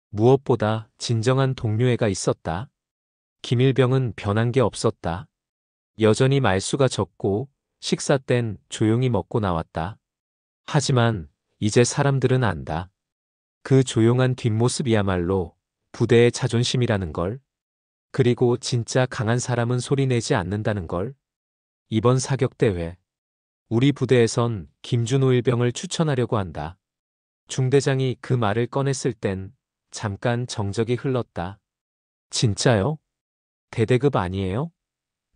무엇보다 진정한 동료애가 있었다. 김일병은 변한 게 없었다. 여전히 말수가 적고 식사 땐 조용히 먹고 나왔다. 하지만 이제 사람들은 안다. 그 조용한 뒷모습이야말로 부대의 자존심이라는 걸. 그리고 진짜 강한 사람은 소리내지 않는다는 걸. 이번 사격대회. 우리 부대에선 김준호 일병을 추천하려고 한다. 중대장이 그 말을 꺼냈을 땐 잠깐 정적이 흘렀다. 진짜요? 대대급 아니에요?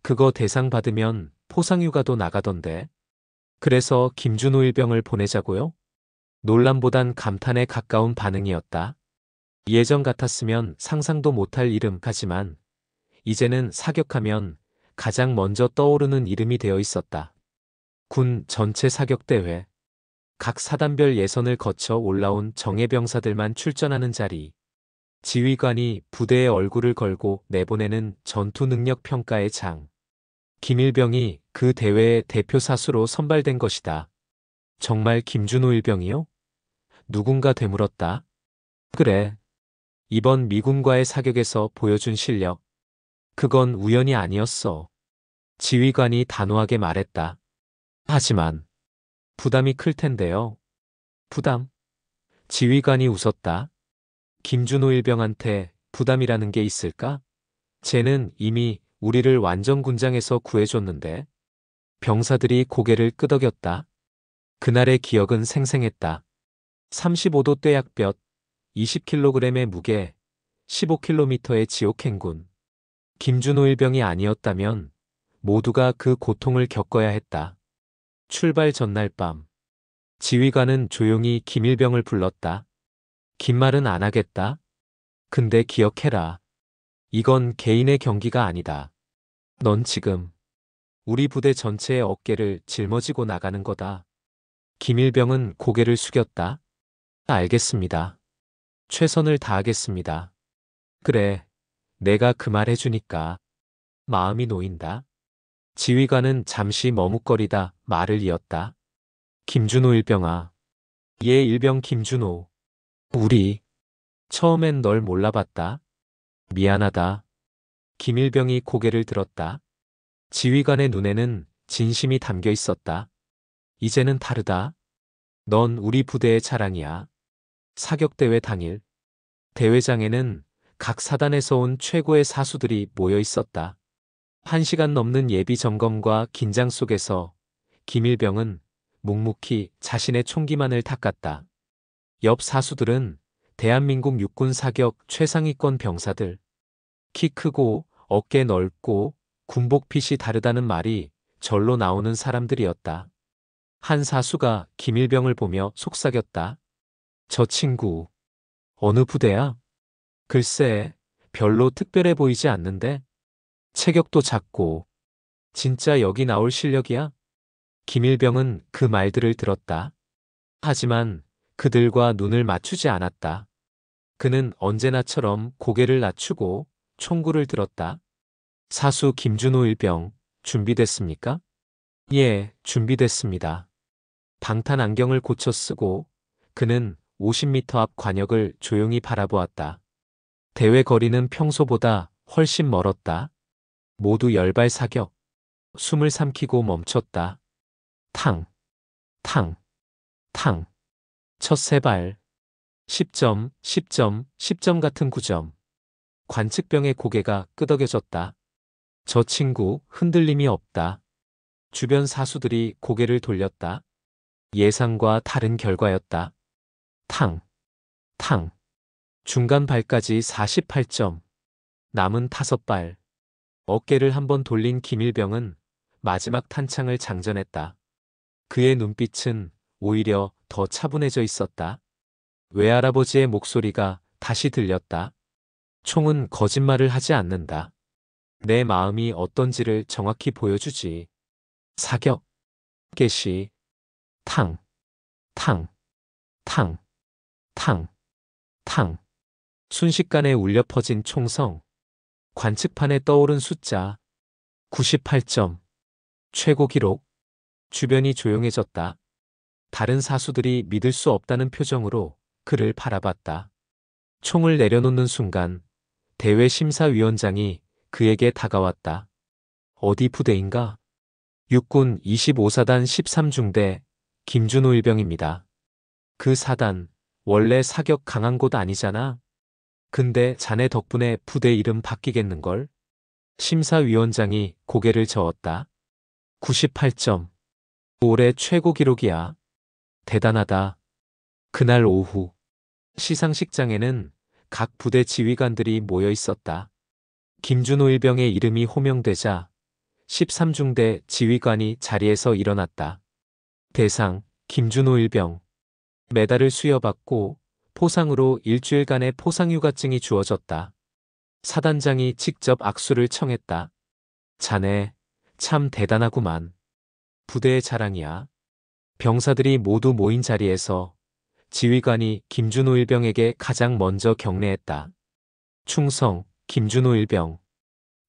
그거 대상 받으면 포상휴가도 나가던데. 그래서 김준호 일병을 보내자고요? 논란보단 감탄에 가까운 반응이었다. 예전 같았으면 상상도 못할 이름 하지만 이제는 사격하면 가장 먼저 떠오르는 이름이 되어 있었다. 군 전체 사격대회. 각 사단별 예선을 거쳐 올라온 정예병사들만 출전하는 자리. 지휘관이 부대의 얼굴을 걸고 내보내는 전투능력평가의 장. 김일병이 그 대회의 대표 사수로 선발된 것이다. 정말 김준호 일병이요? 누군가 되물었다. 그래. 이번 미군과의 사격에서 보여준 실력. 그건 우연이 아니었어. 지휘관이 단호하게 말했다. 하지만 부담이 클 텐데요. 부담? 지휘관이 웃었다. 김준호 일병한테 부담이라는 게 있을까? 쟤는 이미 우리를 완전군장에서 구해줬는데. 병사들이 고개를 끄덕였다. 그날의 기억은 생생했다. 35도 뙤약볕, 20kg의 무게, 15km의 지옥행군. 김준호 일병이 아니었다면 모두가 그 고통을 겪어야 했다. 출발 전날 밤. 지휘관은 조용히 김일병을 불렀다. 긴 말은 안 하겠다. 근데 기억해라. 이건 개인의 경기가 아니다. 넌 지금 우리 부대 전체의 어깨를 짊어지고 나가는 거다. 김일병은 고개를 숙였다. 알겠습니다. 최선을 다하겠습니다. 그래, 내가 그 말 해주니까 마음이 놓인다. 지휘관은 잠시 머뭇거리다 말을 이었다. 김준호 일병아. 예, 일병 김준호. 우리 처음엔 널 몰라봤다. 미안하다. 김일병이 고개를 들었다. 지휘관의 눈에는 진심이 담겨 있었다. 이제는 다르다. 넌 우리 부대의 자랑이야. 사격대회 당일. 대회장에는 각 사단에서 온 최고의 사수들이 모여 있었다. 1시간 넘는 예비 점검과 긴장 속에서 김일병은 묵묵히 자신의 총기만을 닦았다. 옆 사수들은 대한민국 육군 사격 최상위권 병사들. 키 크고 어깨 넓고 군복핏이 다르다는 말이 절로 나오는 사람들이었다. 한 사수가 김일병을 보며 속삭였다. 저 친구 어느 부대야? 글쎄, 별로 특별해 보이지 않는데? 체격도 작고. 진짜 여기 나올 실력이야? 김일병은 그 말들을 들었다. 하지만 그들과 눈을 맞추지 않았다. 그는 언제나처럼 고개를 낮추고 총구를 들었다. 사수 김준호 일병, 준비됐습니까? 예, 준비됐습니다. 방탄 안경을 고쳐 쓰고 그는 50m 앞 관역을 조용히 바라보았다. 대회 거리는 평소보다 훨씬 멀었다. 모두 열발 사격. 숨을 삼키고 멈췄다. 탕, 탕, 탕. 첫 세 발. 10점, 10점, 10점 같은 9점. 관측병의 고개가 끄덕여졌다. 저 친구 흔들림이 없다. 주변 사수들이 고개를 돌렸다. 예상과 다른 결과였다. 탕, 탕. 중간 발까지 48점. 남은 5발. 어깨를 한번 돌린 김일병은 마지막 탄창을 장전했다. 그의 눈빛은 오히려 더 차분해져 있었다. 외할아버지의 목소리가 다시 들렸다. 총은 거짓말을 하지 않는다. 내 마음이 어떤지를 정확히 보여주지. 사격. 개시. 탕. 탕. 탕. 탕. 탕. 순식간에 울려 퍼진 총성. 관측판에 떠오른 숫자. 98점. 최고 기록. 주변이 조용해졌다. 다른 사수들이 믿을 수 없다는 표정으로 그를 바라봤다. 총을 내려놓는 순간 대회 심사위원장이 그에게 다가왔다. 어디 부대인가? 육군 25사단 13중대 김준호 일병입니다. 그 사단 원래 사격 강한 곳 아니잖아? 근데 자네 덕분에 부대 이름 바뀌겠는걸? 심사위원장이 고개를 저었다. 98점. 올해 최고 기록이야. 대단하다. 그날 오후 시상식장에는 각 부대 지휘관들이 모여 있었다. 김준호 일병의 이름이 호명되자 13중대 지휘관이 자리에서 일어났다. 대상 김준호 일병. 메달을 수여받고 포상으로 일주일간의 포상휴가증이 주어졌다. 사단장이 직접 악수를 청했다. 자네 참 대단하구만. 부대의 자랑이야. 병사들이 모두 모인 자리에서 지휘관이 김준호 일병에게 가장 먼저 경례했다. 충성 김준호 일병.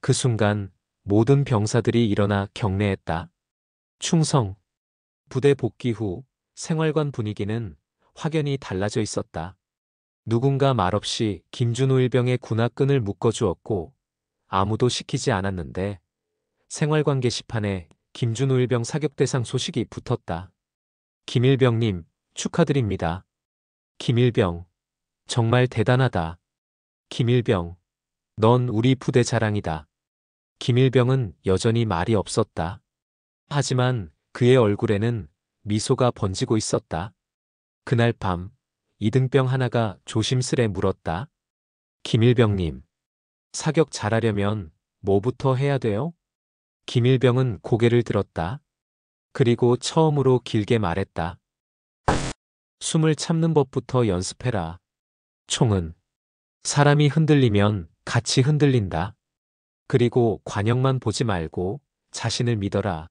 그 순간 모든 병사들이 일어나 경례했다. 충성. 부대 복귀 후 생활관 분위기는 확연히 달라져 있었다. 누군가 말없이 김준호 일병의 군화끈을 묶어주었고 아무도 시키지 않았는데 생활관 게시판에 김준호 일병 사격대상 소식이 붙었다. 김일병님 축하드립니다. 김일병 정말 대단하다. 김일병 넌 우리 부대 자랑이다. 김일병은 여전히 말이 없었다. 하지만 그의 얼굴에는 미소가 번지고 있었다. 그날 밤 이등병 하나가 조심스레 물었다. 김일병님, 사격 잘하려면 뭐부터 해야 돼요? 김일병은 고개를 들었다. 그리고 처음으로 길게 말했다. 숨을 참는 법부터 연습해라. 총은 사람이 흔들리면 같이 흔들린다. 그리고 관역만 보지 말고 자신을 믿어라.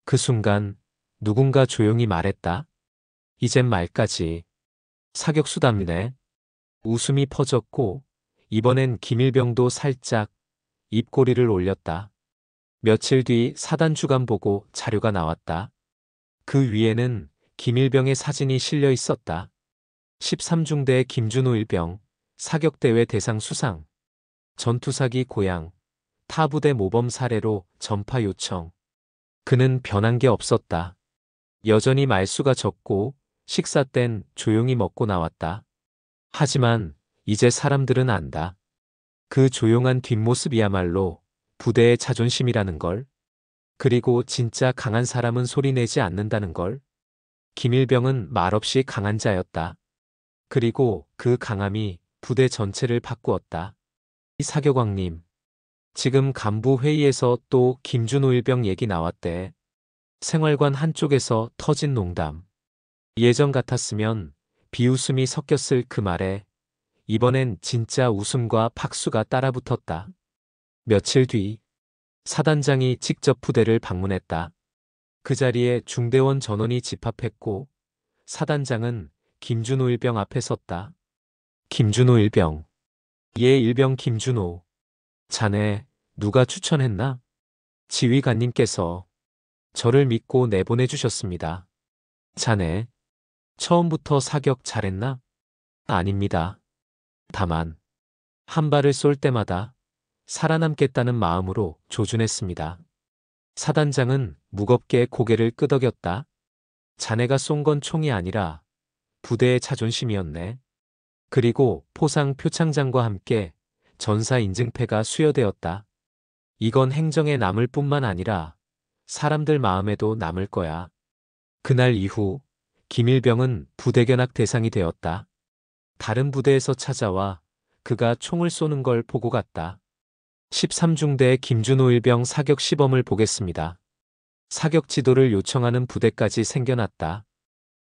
그 순간 누군가 조용히 말했다. 이젠 말까지. 사격수답네. 웃음이 퍼졌고 이번엔 김일병도 살짝 입꼬리를 올렸다. 며칠 뒤 사단 주간 보고 자료가 나왔다. 그 위에는 김일병의 사진이 실려 있었다. 13중대 김준호 일병, 사격대회 대상 수상, 전투사기 고양, 타부대 모범 사례로 전파 요청. 그는 변한 게 없었다. 여전히 말수가 적고 식사 땐 조용히 먹고 나왔다. 하지만 이제 사람들은 안다. 그 조용한 뒷모습이야말로 부대의 자존심이라는 걸. 그리고 진짜 강한 사람은 소리내지 않는다는 걸. 김일병은 말없이 강한 자였다. 그리고 그 강함이 부대 전체를 바꾸었다. 이 사격왕님, 지금 간부 회의에서 또 김준호 일병 얘기 나왔대. 생활관 한쪽에서 터진 농담. 예전 같았으면 비웃음이 섞였을 그 말에 이번엔 진짜 웃음과 박수가 따라붙었다. 며칠 뒤 사단장이 직접 부대를 방문했다. 그 자리에 중대원 전원이 집합했고 사단장은 김준호 일병 앞에 섰다. 김준호 일병. 예, 일병 김준호. 자네 누가 추천했나? 지휘관님께서 저를 믿고 내보내주셨습니다. 자네, 처음부터 사격 잘했나? 아닙니다. 다만, 한 발을 쏠 때마다 살아남겠다는 마음으로 조준했습니다. 사단장은 무겁게 고개를 끄덕였다. 자네가 쏜 건 총이 아니라 부대의 자존심이었네. 그리고 포상 표창장과 함께 전사 인증패가 수여되었다. 이건 행정에 남을 뿐만 아니라 사람들 마음에도 남을 거야. 그날 이후 김일병은 부대 견학 대상이 되었다. 다른 부대에서 찾아와 그가 총을 쏘는 걸 보고 갔다. 13중대 김준호 일병 사격 시범을 보겠습니다. 사격 지도를 요청하는 부대까지 생겨났다.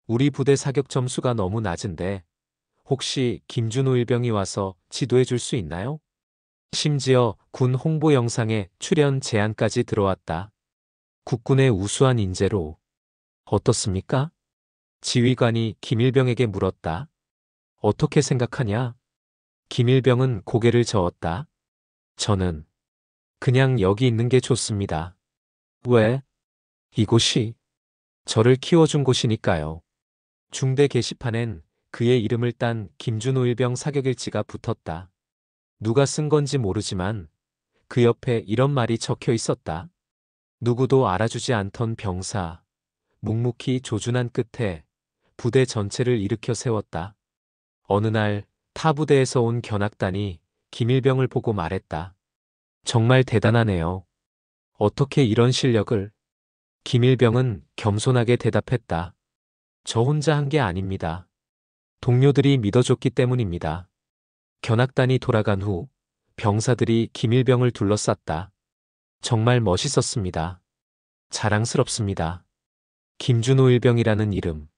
우리 부대 사격 점수가 너무 낮은데 혹시 김준호 일병이 와서 지도해 줄 수 있나요? 심지어 군 홍보 영상에 출연 제안까지 들어왔다. 국군의 우수한 인재로 어떻습니까? 지휘관이 김일병에게 물었다. 어떻게 생각하냐? 김일병은 고개를 저었다. 저는 그냥 여기 있는 게 좋습니다. 왜? 이곳이 저를 키워준 곳이니까요. 중대 게시판엔 그의 이름을 딴 김준호 일병 사격일지가 붙었다. 누가 쓴 건지 모르지만 그 옆에 이런 말이 적혀 있었다. 누구도 알아주지 않던 병사, 묵묵히 조준한 끝에 부대 전체를 일으켜 세웠다. 어느 날 타 부대에서 온 견학단이 김일병을 보고 말했다. 정말 대단하네요. 어떻게 이런 실력을? 김일병은 겸손하게 대답했다. 저 혼자 한 게 아닙니다. 동료들이 믿어줬기 때문입니다. 견학단이 돌아간 후 병사들이 김일병을 둘러쌌다. 정말 멋있었습니다. 자랑스럽습니다. 김준호 일병이라는 이름.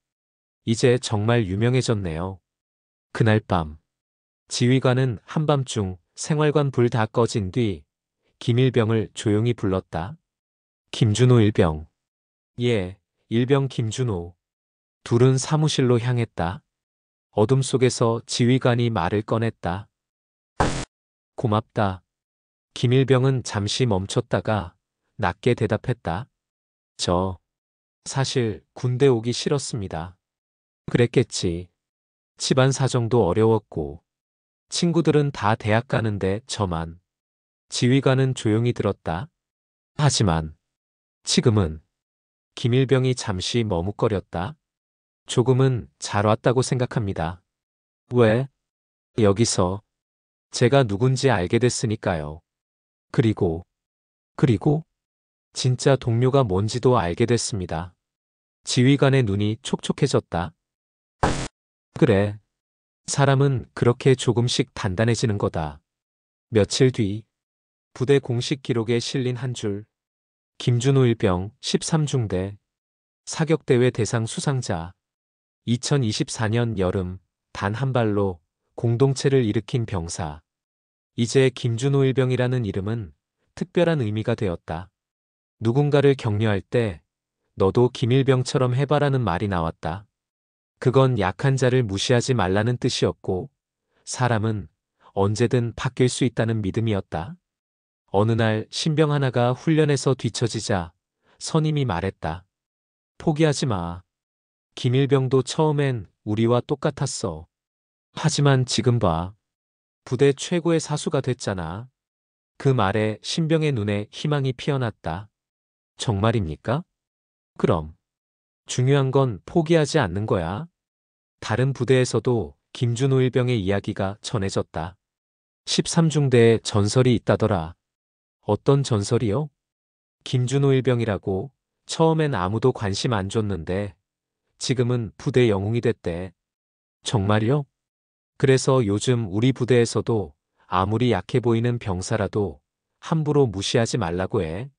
이제 정말 유명해졌네요. 그날 밤 지휘관은 한밤중 생활관 불 다 꺼진 뒤 김일병을 조용히 불렀다. 김준호 일병. 예, 일병 김준호. 둘은 사무실로 향했다. 어둠 속에서 지휘관이 말을 꺼냈다. 고맙다. 김일병은 잠시 멈췄다가 낮게 대답했다. 저 사실 군대 오기 싫었습니다. 그랬겠지. 집안 사정도 어려웠고 친구들은 다 대학 가는데 저만. 지휘관은 조용히 들었다. 하지만 지금은 김일병이 잠시 머뭇거렸다. 조금은 잘 왔다고 생각합니다. 왜? 여기서 제가 누군지 알게 됐으니까요. 그리고 진짜 동료가 뭔지도 알게 됐습니다. 지휘관의 눈이 촉촉해졌다. 그래. 사람은 그렇게 조금씩 단단해지는 거다. 며칠 뒤 부대 공식 기록에 실린 한 줄. 김준호 일병 13중대 사격대회 대상 수상자. 2024년 여름 단 한 발로 공동체를 일으킨 병사. 이제 김준호 일병이라는 이름은 특별한 의미가 되었다. 누군가를 격려할 때 너도 김일병처럼 해봐라는 말이 나왔다. 그건 약한 자를 무시하지 말라는 뜻이었고 사람은 언제든 바뀔 수 있다는 믿음이었다. 어느 날 신병 하나가 훈련에서 뒤처지자 선임이 말했다. 포기하지 마. 김일병도 처음엔 우리와 똑같았어. 하지만 지금 봐. 부대 최고의 사수가 됐잖아. 그 말에 신병의 눈에 희망이 피어났다. 정말입니까? 그럼 중요한 건 포기하지 않는 거야. 다른 부대에서도 김준호 일병의 이야기가 전해졌다. 13중대에 전설이 있다더라. 어떤 전설이요? 김준호 일병이라고 처음엔 아무도 관심 안 줬는데 지금은 부대 영웅이 됐대. 정말요? 그래서 요즘 우리 부대에서도 아무리 약해 보이는 병사라도 함부로 무시하지 말라고 해.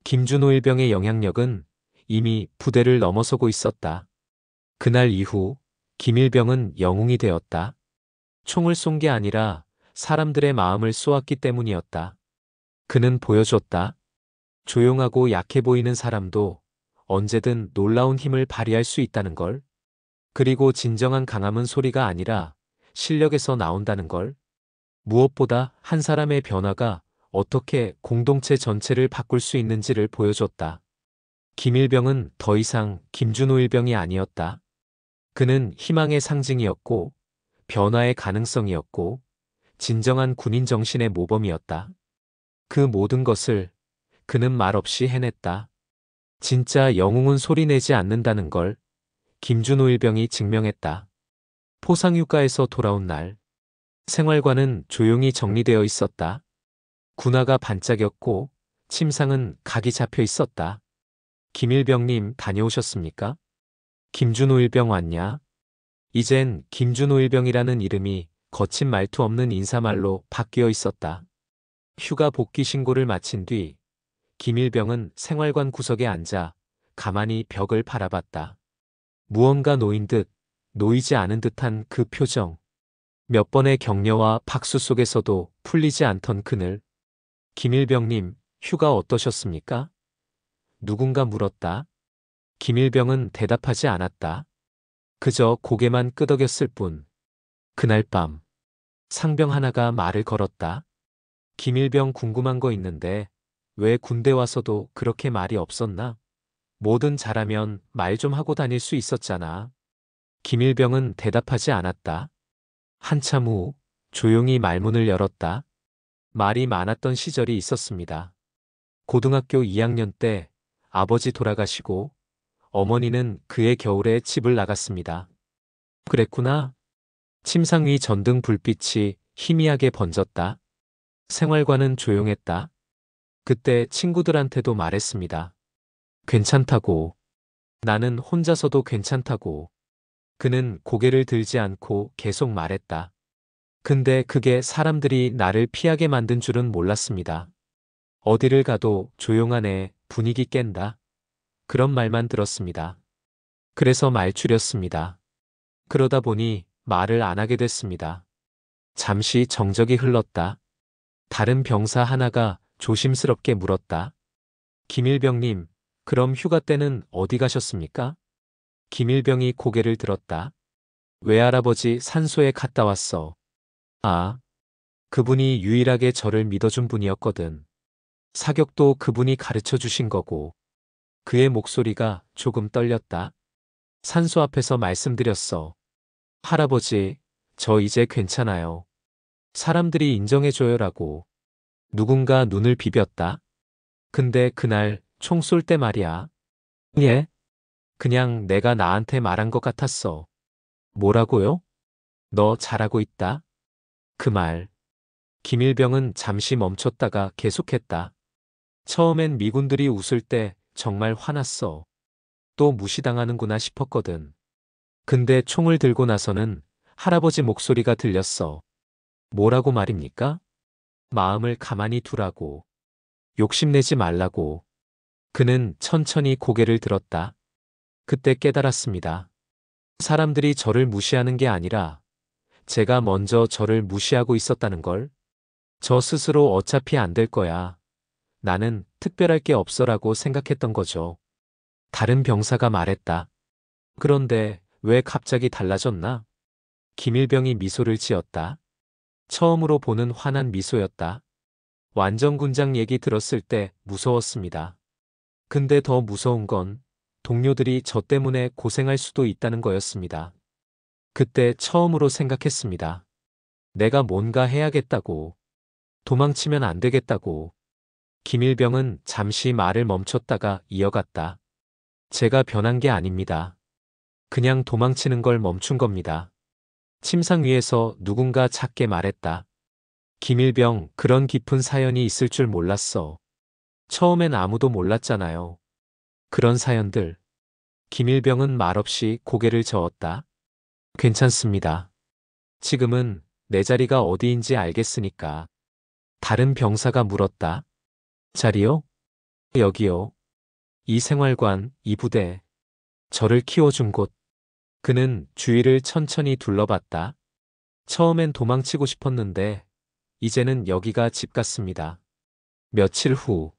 김준호 일병의 영향력은 이미 부대를 넘어서고 있었다. 그날 이후 김일병은 영웅이 되었다. 총을 쏜 게 아니라 사람들의 마음을 쏘았기 때문이었다. 그는 보여줬다. 조용하고 약해 보이는 사람도 언제든 놀라운 힘을 발휘할 수 있다는 걸. 그리고 진정한 강함은 소리가 아니라 실력에서 나온다는 걸. 무엇보다 한 사람의 변화가 어떻게 공동체 전체를 바꿀 수 있는지를 보여줬다. 김일병은 더 이상 김준호 일병이 아니었다. 그는 희망의 상징이었고, 변화의 가능성이었고, 진정한 군인 정신의 모범이었다. 그 모든 것을 그는 말없이 해냈다. 진짜 영웅은 소리내지 않는다는 걸 김준호 일병이 증명했다. 포상휴가에서 돌아온 날, 생활관은 조용히 정리되어 있었다. 군화가 반짝였고 침상은 각이 잡혀 있었다. 김일병님 다녀오셨습니까? 김준호 일병 왔냐? 이젠 김준호 일병이라는 이름이 거친 말투 없는 인사말로 바뀌어 있었다. 휴가 복귀 신고를 마친 뒤 김일병은 생활관 구석에 앉아 가만히 벽을 바라봤다. 무언가 놓인 듯 놓이지 않은 듯한 그 표정. 몇 번의 격려와 박수 속에서도 풀리지 않던 그늘. 김일병님, 휴가 어떠셨습니까? 누군가 물었다. 김일병은 대답하지 않았다. 그저 고개만 끄덕였을 뿐. 그날 밤, 상병 하나가 말을 걸었다. 김일병 궁금한 거 있는데 왜 군대 와서도 그렇게 말이 없었나? 뭐든 잘하면 말 좀 하고 다닐 수 있었잖아. 김일병은 대답하지 않았다. 한참 후 조용히 말문을 열었다. 말이 많았던 시절이 있었습니다. 고등학교 2학년 때 아버지 돌아가시고 어머니는 그해 겨울에 집을 나갔습니다. 그랬구나. 침상 위 전등 불빛이 희미하게 번졌다. 생활관은 조용했다. 그때 친구들한테도 말했습니다. 괜찮다고. 나는 혼자서도 괜찮다고. 그는 고개를 들지 않고 계속 말했다. 근데 그게 사람들이 나를 피하게 만든 줄은 몰랐습니다. 어디를 가도 조용한 애, 분위기 깬다. 그런 말만 들었습니다. 그래서 말 줄였습니다. 그러다 보니 말을 안 하게 됐습니다. 잠시 정적이 흘렀다. 다른 병사 하나가 조심스럽게 물었다. 김일병님, 그럼 휴가 때는 어디 가셨습니까? 김일병이 고개를 들었다. 외할아버지 산소에 갔다 왔어. 아, 그분이 유일하게 저를 믿어준 분이었거든. 사격도 그분이 가르쳐 주신 거고. 그의 목소리가 조금 떨렸다. 산소 앞에서 말씀드렸어. 할아버지, 저 이제 괜찮아요. 사람들이 인정해줘요라고. 누군가 눈을 비볐다. 근데 그날 총 쏠 때 말이야. 예? 그냥 내가 나한테 말한 것 같았어. 뭐라고요? 너 잘하고 있다. 그 말. 김일병은 잠시 멈췄다가 계속했다. 처음엔 미군들이 웃을 때 정말 화났어. 또 무시당하는구나 싶었거든. 근데 총을 들고 나서는 할아버지 목소리가 들렸어. 뭐라고 말입니까? 마음을 가만히 두라고. 욕심내지 말라고. 그는 천천히 고개를 들었다. 그때 깨달았습니다. 사람들이 저를 무시하는 게 아니라 제가 먼저 저를 무시하고 있었다는 걸. 저 스스로 어차피 안 될 거야. 나는 특별할 게 없어라고 생각했던 거죠. 다른 병사가 말했다. 그런데 왜 갑자기 달라졌나? 김일병이 미소를 지었다. 처음으로 보는 환한 미소였다. 완전군장 얘기 들었을 때 무서웠습니다. 근데 더 무서운 건 동료들이 저 때문에 고생할 수도 있다는 거였습니다. 그때 처음으로 생각했습니다. 내가 뭔가 해야겠다고. 도망치면 안 되겠다고. 김일병은 잠시 말을 멈췄다가 이어갔다. 제가 변한 게 아닙니다. 그냥 도망치는 걸 멈춘 겁니다. 침상 위에서 누군가 작게 말했다. 김일병, 그런 깊은 사연이 있을 줄 몰랐어. 처음엔 아무도 몰랐잖아요. 그런 사연들. 김일병은 말없이 고개를 저었다. 괜찮습니다. 지금은 내 자리가 어디인지 알겠으니까. 다른 병사가 물었다. 자리요? 여기요. 이 생활관, 이 부대. 저를 키워준 곳. 그는 주위를 천천히 둘러봤다. 처음엔 도망치고 싶었는데 이제는 여기가 집 같습니다. 며칠 후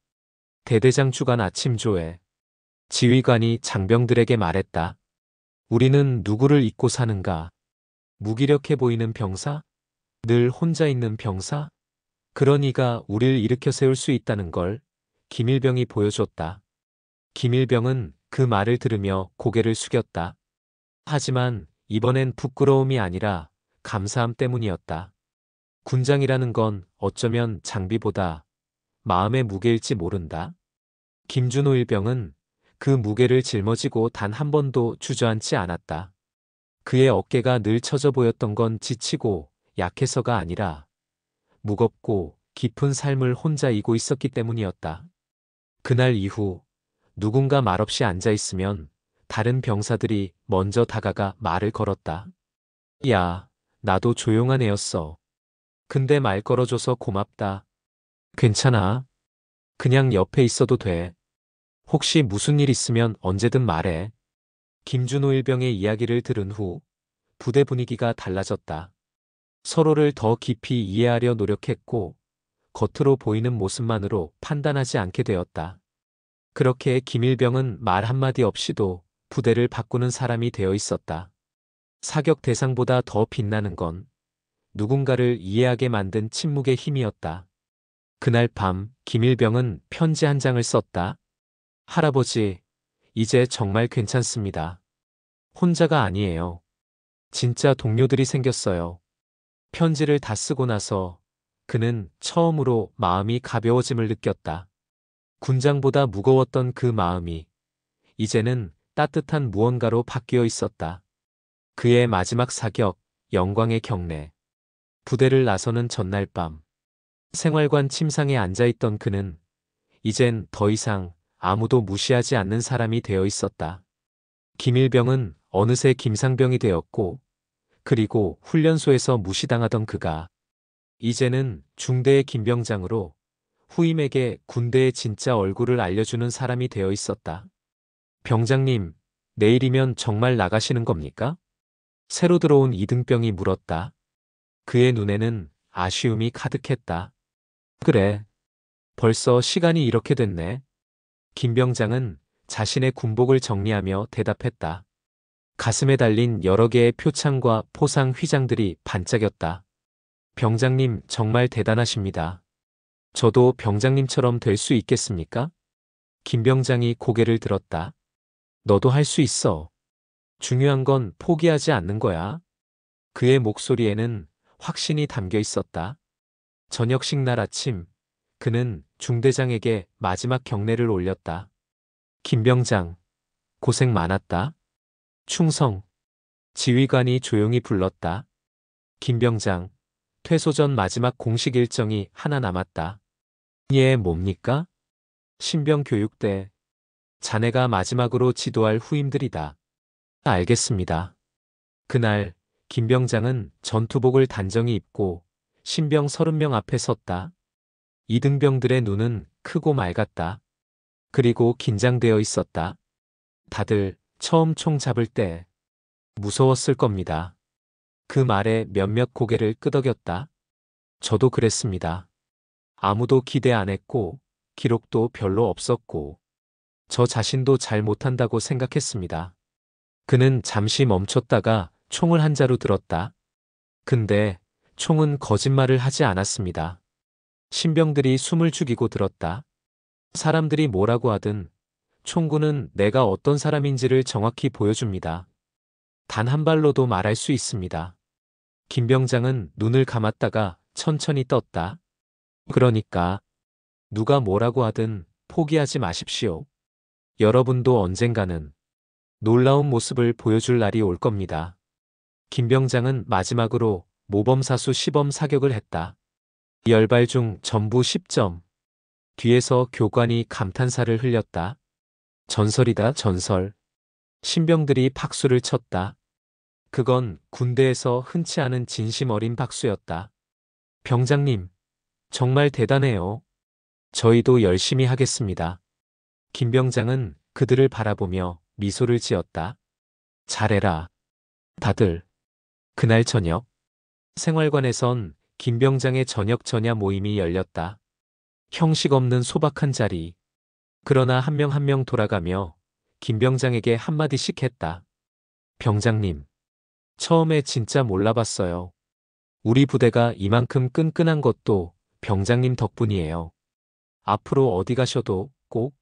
대대장 주간 아침조회. 지휘관이 장병들에게 말했다. 우리는 누구를 잊고 사는가? 무기력해 보이는 병사? 늘 혼자 있는 병사? 그런 이가 우릴 일으켜 세울 수 있다는 걸 김일병이 보여줬다. 김일병은 그 말을 들으며 고개를 숙였다. 하지만 이번엔 부끄러움이 아니라 감사함 때문이었다. 군장이라는 건 어쩌면 장비보다 마음의 무게일지 모른다. 김준호 일병은 그 무게를 짊어지고 단 한 번도 주저앉지 않았다. 그의 어깨가 늘 처져 보였던 건 지치고 약해서가 아니라 무겁고 깊은 삶을 혼자 이고 있었기 때문이었다. 그날 이후 누군가 말없이 앉아 있으면 다른 병사들이 먼저 다가가 말을 걸었다. 야, 나도 조용한 애였어. 근데 말 걸어줘서 고맙다. 괜찮아. 그냥 옆에 있어도 돼. 혹시 무슨 일 있으면 언제든 말해. 김준호 일병의 이야기를 들은 후 부대 분위기가 달라졌다. 서로를 더 깊이 이해하려 노력했고 겉으로 보이는 모습만으로 판단하지 않게 되었다. 그렇게 김일병은 말 한마디 없이도 부대를 바꾸는 사람이 되어 있었다. 사격 대상보다 더 빛나는 건 누군가를 이해하게 만든 침묵의 힘이었다. 그날 밤 김일병은 편지 한 장을 썼다. 할아버지, 이제 정말 괜찮습니다. 혼자가 아니에요. 진짜 동료들이 생겼어요. 편지를 다 쓰고 나서 그는 처음으로 마음이 가벼워짐을 느꼈다. 군장보다 무거웠던 그 마음이 이제는 따뜻한 무언가로 바뀌어 있었다. 그의 마지막 사격, 영광의 경례. 부대를 나서는 전날 밤. 생활관 침상에 앉아있던 그는 이젠 더 이상 아무도 무시하지 않는 사람이 되어 있었다. 김일병은 어느새 김상병이 되었고, 그리고 훈련소에서 무시당하던 그가 이제는 중대의 김병장으로 후임에게 군대의 진짜 얼굴을 알려주는 사람이 되어 있었다. 병장님, 내일이면 정말 나가시는 겁니까? 새로 들어온 이등병이 물었다. 그의 눈에는 아쉬움이 가득했다. 그래. 벌써 시간이 이렇게 됐네. 김병장은 자신의 군복을 정리하며 대답했다. 가슴에 달린 여러 개의 표창과 포상 휘장들이 반짝였다. 병장님 정말 대단하십니다. 저도 병장님처럼 될 수 있겠습니까? 김병장이 고개를 들었다. 너도 할 수 있어. 중요한 건 포기하지 않는 거야. 그의 목소리에는 확신이 담겨 있었다. 저녁식 날 아침, 그는 중대장에게 마지막 경례를 올렸다. 김병장, 고생 많았다. 충성. 지휘관이 조용히 불렀다. 김병장, 퇴소 전 마지막 공식 일정이 하나 남았다. 예, 뭡니까? 신병교육대. 자네가 마지막으로 지도할 후임들이다. 알겠습니다. 그날 김병장은 전투복을 단정히 입고 신병 30명 앞에 섰다. 이등병들의 눈은 크고 맑았다. 그리고 긴장되어 있었다. 다들 처음 총 잡을 때 무서웠을 겁니다. 그 말에 몇몇 고개를 끄덕였다. 저도 그랬습니다. 아무도 기대 안 했고 기록도 별로 없었고 저 자신도 잘 못한다고 생각했습니다. 그는 잠시 멈췄다가 총을 한 자루 들었다. 근데 총은 거짓말을 하지 않았습니다. 신병들이 숨을 죽이고 들었다. 사람들이 뭐라고 하든 총구는 내가 어떤 사람인지를 정확히 보여줍니다. 단 한 발로도 말할 수 있습니다. 김병장은 눈을 감았다가 천천히 떴다. 그러니까 누가 뭐라고 하든 포기하지 마십시오. 여러분도 언젠가는 놀라운 모습을 보여줄 날이 올 겁니다. 김병장은 마지막으로 모범사수 시범 사격을 했다. 10발 중 전부 10점. 뒤에서 교관이 감탄사를 흘렸다. 전설이다, 전설. 신병들이 박수를 쳤다. 그건 군대에서 흔치 않은 진심 어린 박수였다. 병장님, 정말 대단해요. 저희도 열심히 하겠습니다. 김병장은 그들을 바라보며 미소를 지었다. 잘해라. 다들. 그날 저녁, 생활관에선 김병장의 저녁 전야 모임이 열렸다. 형식 없는 소박한 자리. 그러나 한 명 한 명 돌아가며 김병장에게 한마디씩 했다. 병장님, 처음에 진짜 몰라봤어요. 우리 부대가 이만큼 끈끈한 것도 병장님 덕분이에요. 앞으로 어디 가셔도 꼭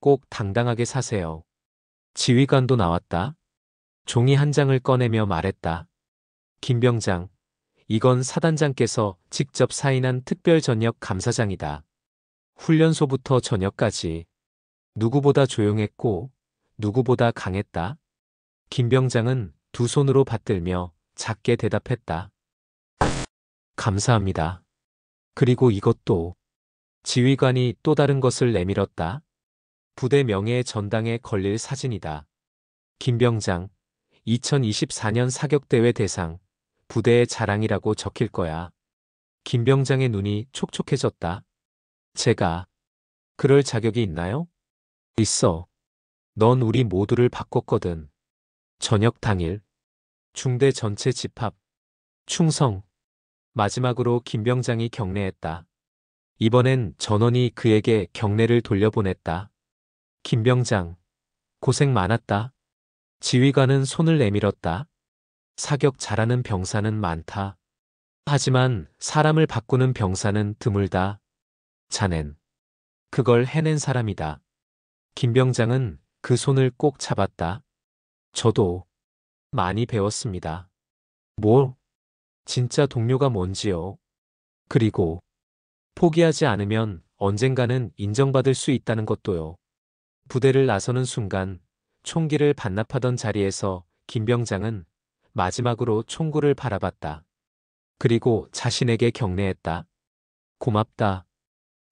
꼭 당당하게 사세요. 지휘관도 나왔다. 종이 한 장을 꺼내며 말했다. 김병장, 이건 사단장께서 직접 사인한 특별 전역 감사장이다. 훈련소부터 전역까지 누구보다 조용했고 누구보다 강했다. 김병장은 두 손으로 받들며 작게 대답했다. 감사합니다. 그리고 이것도. 지휘관이 또 다른 것을 내밀었다. 부대 명예의 전당에 걸릴 사진이다. 김병장, 2024년 사격대회 대상, 부대의 자랑이라고 적힐 거야. 김병장의 눈이 촉촉해졌다. 제가 그럴 자격이 있나요? 있어. 넌 우리 모두를 바꿨거든. 저녁 당일, 중대 전체 집합, 충성. 마지막으로 김병장이 경례했다. 이번엔 전원이 그에게 경례를 돌려보냈다. 김병장, 고생 많았다. 지휘관은 손을 내밀었다. 사격 잘하는 병사는 많다. 하지만 사람을 바꾸는 병사는 드물다. 자넨 그걸 해낸 사람이다. 김병장은 그 손을 꼭 잡았다. 저도 많이 배웠습니다. 뭐? 진짜 동료가 뭔지요? 그리고 포기하지 않으면 언젠가는 인정받을 수 있다는 것도요. 부대를 나서는 순간 총기를 반납하던 자리에서 김병장은 마지막으로 총구를 바라봤다. 그리고 자신에게 경례했다. 고맙다.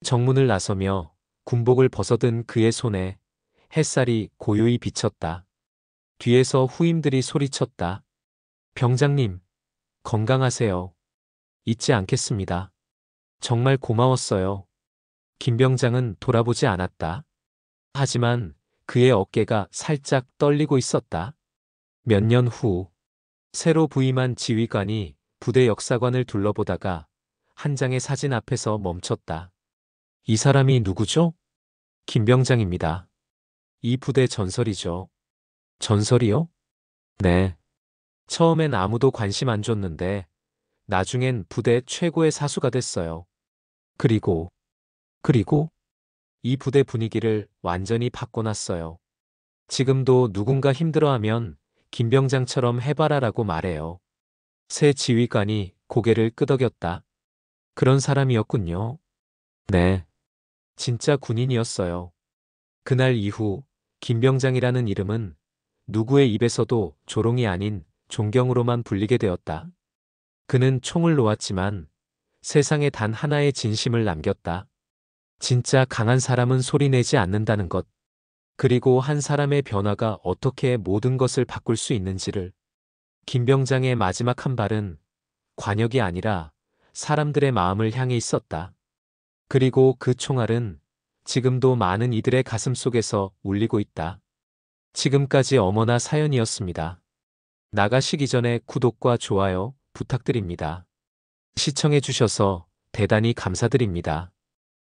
정문을 나서며 군복을 벗어든 그의 손에 햇살이 고요히 비쳤다. 뒤에서 후임들이 소리쳤다. 병장님, 건강하세요. 잊지 않겠습니다. 정말 고마웠어요. 김병장은 돌아보지 않았다. 하지만 그의 어깨가 살짝 떨리고 있었다. 몇 년 후, 새로 부임한 지휘관이 부대 역사관을 둘러보다가 한 장의 사진 앞에서 멈췄다. 이 사람이 누구죠? 김병장입니다. 이 부대 전설이죠. 전설이요? 네. 처음엔 아무도 관심 안 줬는데 나중엔 부대 최고의 사수가 됐어요. 그리고 이 부대 분위기를 완전히 바꿔놨어요. 지금도 누군가 힘들어하면 김병장처럼 해봐라라고 말해요. 새 지휘관이 고개를 끄덕였다. 그런 사람이었군요. 네. 진짜 군인이었어요. 그날 이후 김병장이라는 이름은 누구의 입에서도 조롱이 아닌 존경으로만 불리게 되었다. 그는 총을 놓았지만 세상에 단 하나의 진심을 남겼다. 진짜 강한 사람은 소리내지 않는다는 것. 그리고 한 사람의 변화가 어떻게 모든 것을 바꿀 수 있는지를. 김병장의 마지막 한 발은 관역이 아니라 사람들의 마음을 향해 있었다. 그리고 그 총알은 지금도 많은 이들의 가슴 속에서 울리고 있다. 지금까지 어머나 사연이었습니다. 나가시기 전에 구독과 좋아요 부탁드립니다. 시청해주셔서 대단히 감사드립니다.